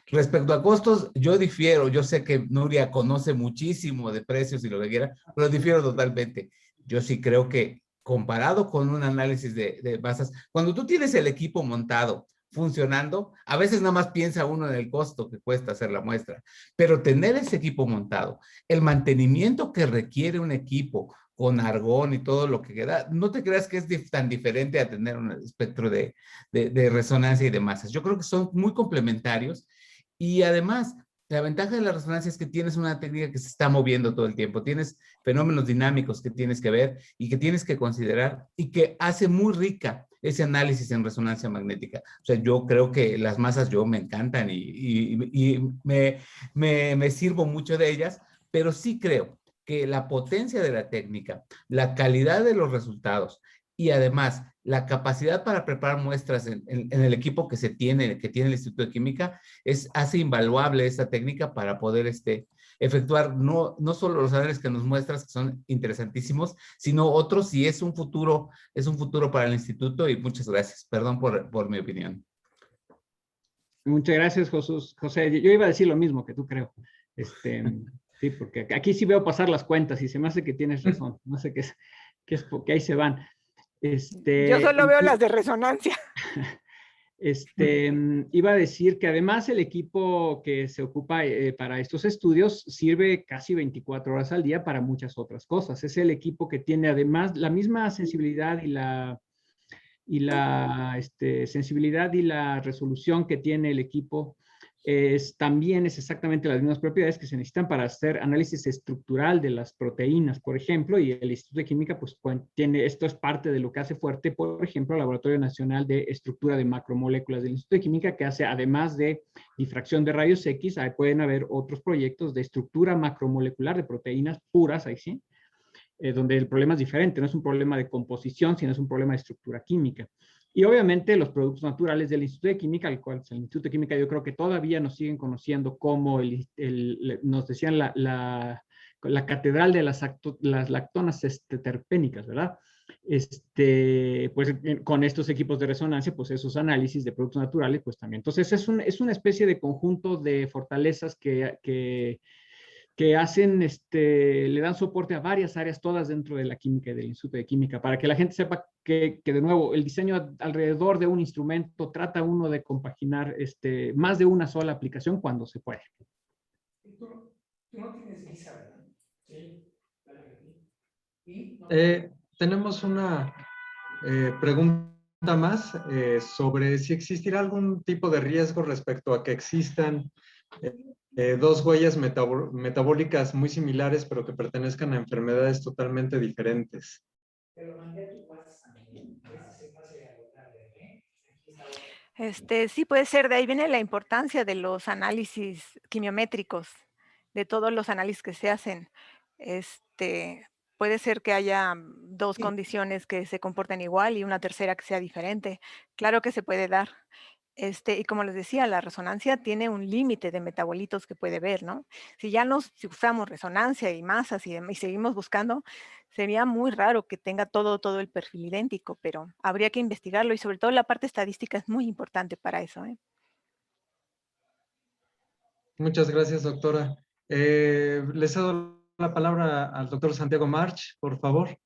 Respecto a costos, yo difiero. Yo sé que Nuria conoce muchísimo de precios y lo que quiera, pero difiero totalmente. Yo sí creo que comparado con un análisis de masas, cuando tú tienes el equipo montado, funcionando, a veces nada más piensa uno en el costo que cuesta hacer la muestra, pero tener ese equipo montado, el mantenimiento que requiere un equipo con argón y todo lo que queda, no te creas que es tan diferente a tener un espectro de resonancia y de masas. Yo creo que son muy complementarios y además la ventaja de la resonancia es que tienes una técnica que se está moviendo todo el tiempo, tienes fenómenos dinámicos que tienes que ver y que tienes que considerar y que hace muy rica ese análisis en resonancia magnética. O sea, yo creo que las masas me encantan y me sirvo mucho de ellas, pero sí creo que la potencia de la técnica, la calidad de los resultados y además la capacidad para preparar muestras en el equipo que tiene el Instituto de Química hace invaluable esta técnica para poder efectuar no solo los análisis que nos muestras, que son interesantísimos, sino otros, y es un futuro para el instituto. Y muchas gracias. Perdón por mi opinión. Muchas gracias, José. Yo iba a decir lo mismo que tú, creo. Sí, porque aquí sí veo pasar las cuentas y se me hace que tienes razón. No sé qué es porque ahí se van. Yo solo veo las de resonancia. Iba a decir que además el equipo que se ocupa para estos estudios sirve casi 24 horas al día para muchas otras cosas. Es el equipo que tiene además la misma sensibilidad sensibilidad y la resolución que tiene el equipo también es exactamente las mismas propiedades que se necesitan para hacer análisis estructural de las proteínas, por ejemplo, y el Instituto de Química pues tiene, esto es parte de lo que hace fuerte, por ejemplo, el Laboratorio Nacional de Estructura de Macromoléculas del Instituto de Química, que hace, además de difracción de rayos X, ahí pueden haber otros proyectos de estructura macromolecular de proteínas puras, ahí sí, donde el problema es diferente, no es un problema de composición, sino es un problema de estructura química. Y obviamente los productos naturales del Instituto de Química, al cual el Instituto de Química yo creo que todavía nos siguen conociendo como nos decían la catedral de las lactonas terpénicas, ¿verdad? Pues con estos equipos de resonancia, pues esos análisis de productos naturales, pues también. Entonces es una especie de conjunto de fortalezas que hacen, le dan soporte a varias áreas, todas dentro de la química y del Instituto de Química, para que la gente sepa que de nuevo, el diseño alrededor de un instrumento trata uno de compaginar más de una sola aplicación cuando se puede. Tú no tienes visa, ¿verdad? Sí. Tenemos una pregunta más sobre si existirá algún tipo de riesgo respecto a que existan dos huellas metabólicas muy similares, pero que pertenezcan a enfermedades totalmente diferentes. Te lo mandé a tu WhatsApp también. Ese se pase a votar, ¿eh? Sí, puede ser. De ahí viene la importancia de los análisis quimiométricos, de todos los análisis que se hacen. Puede ser que haya dos condiciones que se comporten igual y una tercera que sea diferente. Claro que se puede dar. Y como les decía, la resonancia tiene un límite de metabolitos que puede ver, ¿no? Si usamos resonancia y masas y seguimos buscando, sería muy raro que tenga todo el perfil idéntico, pero habría que investigarlo y sobre todo la parte estadística es muy importante para eso, ¿eh? Muchas gracias, doctora. Le cedo la palabra al doctor Santiago March, por favor.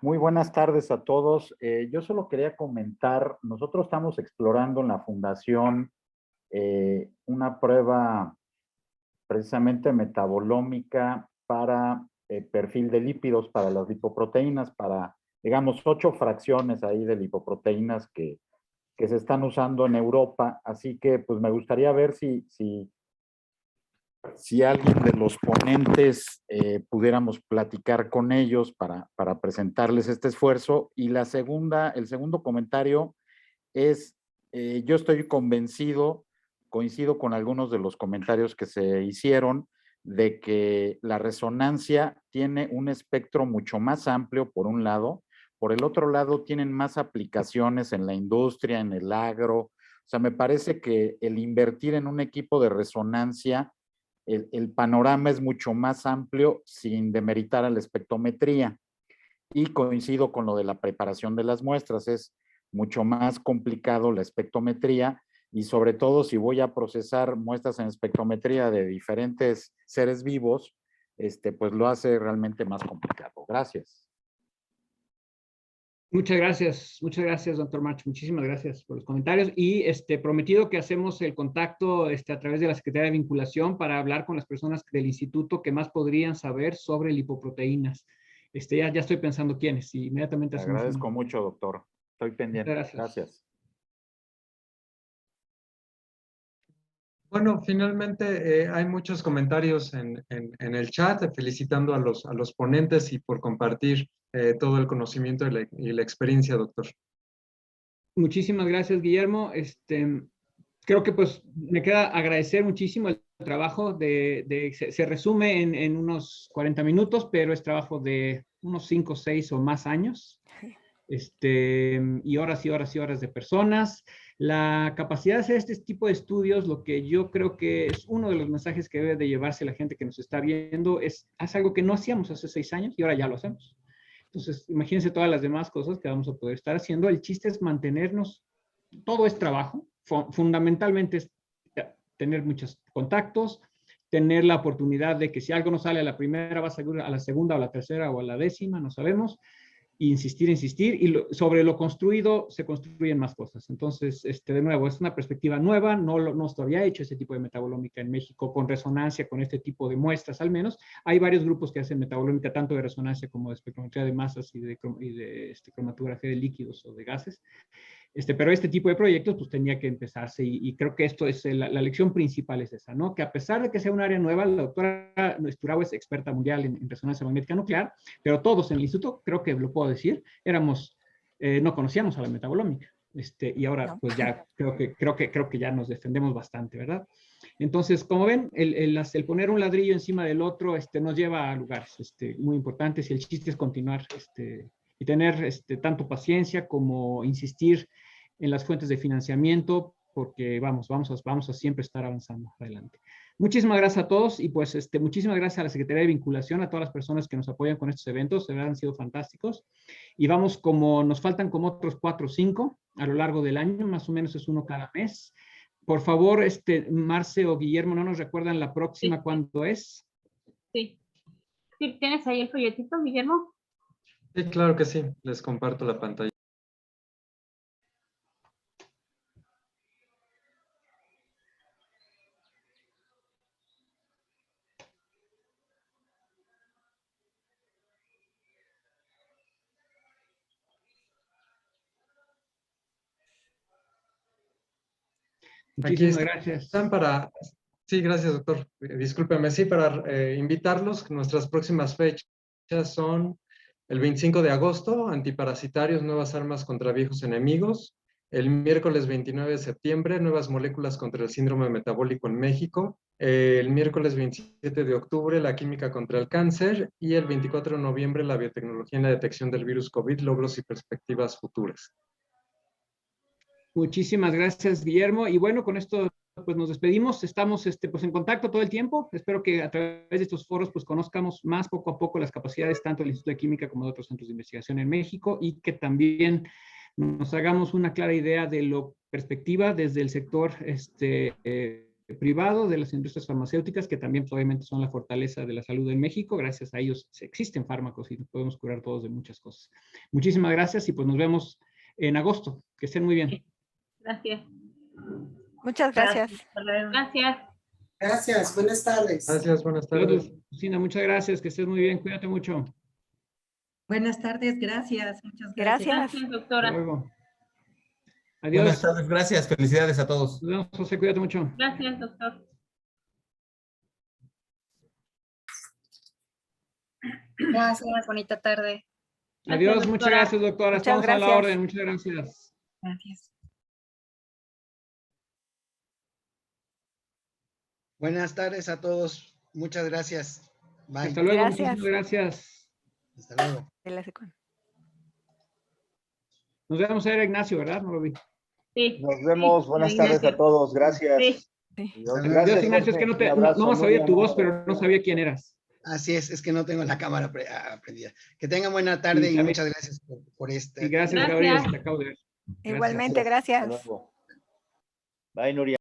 Muy buenas tardes a todos. Yo solo quería comentar, nosotros estamos explorando en la fundación una prueba precisamente metabolómica para perfil de lípidos, para las lipoproteínas, para, digamos, 8 fracciones ahí de lipoproteínas que se están usando en Europa. Así que, pues, me gustaría ver si alguien de los ponentes pudiéramos platicar con ellos para presentarles este esfuerzo. Y el segundo comentario es, yo estoy convencido, coincido con algunos de los comentarios que se hicieron, de que la resonancia tiene un espectro mucho más amplio, por un lado. Por el otro lado, tienen más aplicaciones en la industria, en el agro. O sea, me parece que el invertir en un equipo de resonancia, el panorama es mucho más amplio sin demeritar a la espectrometría. Y coincido con lo de la preparación de las muestras, es mucho más complicado la espectrometría y sobre todo si voy a procesar muestras en espectrometría de diferentes seres vivos, pues lo hace realmente más complicado. Gracias. Muchas gracias, doctor March. Muchísimas gracias por los comentarios. Y prometido que hacemos el contacto a través de la Secretaría de Vinculación para hablar con las personas del instituto que más podrían saber sobre lipoproteínas. Ya estoy pensando quiénes y inmediatamente hacemos. Te agradezco mucho, doctor. Estoy pendiente. Gracias. Bueno, finalmente hay muchos comentarios en el chat felicitando a los ponentes y por compartir todo el conocimiento y la experiencia, doctor. Muchísimas gracias, Guillermo. Creo que pues me queda agradecer muchísimo el trabajo se resume en unos 40 minutos, pero es trabajo de unos 5, 6 o más años. Y horas y horas y horas de personas. La capacidad de hacer este tipo de estudios, lo que yo creo que es uno de los mensajes que debe de llevarse la gente que nos está viendo, es algo que no hacíamos hace 6 años y ahora ya lo hacemos. Entonces, imagínense todas las demás cosas que vamos a poder estar haciendo. El chiste es mantenernos, todo es trabajo, fundamentalmente es tener muchos contactos, tener la oportunidad de que si algo no sale a la primera, va a salir a la segunda o a la tercera o a la décima, no sabemos, insistir, y sobre lo construido se construyen más cosas. Entonces, de nuevo, es una perspectiva nueva, no se había hecho ese tipo de metabolómica en México con resonancia, con este tipo de muestras al menos. Hay varios grupos que hacen metabolómica tanto de resonancia como de espectrometría de masas y de cromatografía de líquidos o de gases. Pero este tipo de proyectos pues tenía que empezarse y creo que esto es la lección principal es esa, ¿no? Que a pesar de que sea un área nueva, la doctora Esturao es experta mundial en resonancia magnética nuclear, pero todos en el instituto, creo que lo puedo decir, no conocíamos a la metabolómica. Y ahora pues ya creo que ya nos defendemos bastante, ¿verdad? Entonces, como ven, el poner un ladrillo encima del otro nos lleva a lugares muy importantes y el chiste es continuar y tener tanto paciencia como insistir en las fuentes de financiamiento, porque vamos a siempre estar avanzando adelante. Muchísimas gracias a todos y pues muchísimas gracias a la Secretaría de Vinculación, a todas las personas que nos apoyan con estos eventos, de verdad han sido fantásticos. Y nos faltan como otros 4 o 5 a lo largo del año, más o menos es uno cada mes. Por favor, Marce o Guillermo, ¿no nos recuerdan la próxima cuándo es? Sí. ¿Sí tienes ahí el folletito, Guillermo? Sí, claro que sí. Les comparto la pantalla. Muchísimas gracias. Están sí, gracias, doctor. Discúlpeme, sí, para invitarlos, nuestras próximas fechas son el 25 de agosto, antiparasitarios, nuevas armas contra viejos enemigos. El miércoles 29 de septiembre, nuevas moléculas contra el síndrome metabólico en México. El miércoles 27 de octubre, la química contra el cáncer. Y el 24 de noviembre, la biotecnología en la detección del virus COVID, logros y perspectivas futuras. Muchísimas gracias, Guillermo. Y bueno, con esto pues nos despedimos. Estamos pues en contacto todo el tiempo. Espero que a través de estos foros pues conozcamos más poco a poco las capacidades tanto del Instituto de Química como de otros centros de investigación en México y que también nos hagamos una clara idea de lo perspectiva desde el sector privado de las industrias farmacéuticas, que también obviamente son la fortaleza de la salud en México. Gracias a ellos existen fármacos y podemos curar todos de muchas cosas. Muchísimas gracias y pues nos vemos en agosto. Que estén muy bien. Gracias. Muchas gracias. Gracias. Gracias, buenas tardes. Gracias, buenas tardes. Lucina, muchas gracias, que estés muy bien, cuídate mucho. Buenas tardes, gracias. Muchas gracias. Gracias, doctora. Hasta luego. Adiós. Buenas tardes, gracias, felicidades a todos. Nos vemos, José, cuídate mucho. Gracias, doctor. Gracias, bonita tarde. Adiós, Gracias, muchas gracias, doctora. Muchas Estamos a la gracias. orden, muchas gracias. Gracias. Buenas tardes a todos. Muchas gracias. Bye. Hasta luego, Gracias. muchísimas gracias. Hasta luego. Nos vemos, era Ignacio, ¿verdad? No lo vi. Sí. Nos vemos. Buenas tardes a todos. Gracias. Sí. Adiós, Ignacio, es que no sabía tu voz, pero no sabía quién eras. Así es que no tengo la cámara prendida. Que tengan buena tarde y muchas gracias por este. Y gracias, Gabriel, te acabo de ver. Igualmente, gracias. Bye, Nuria.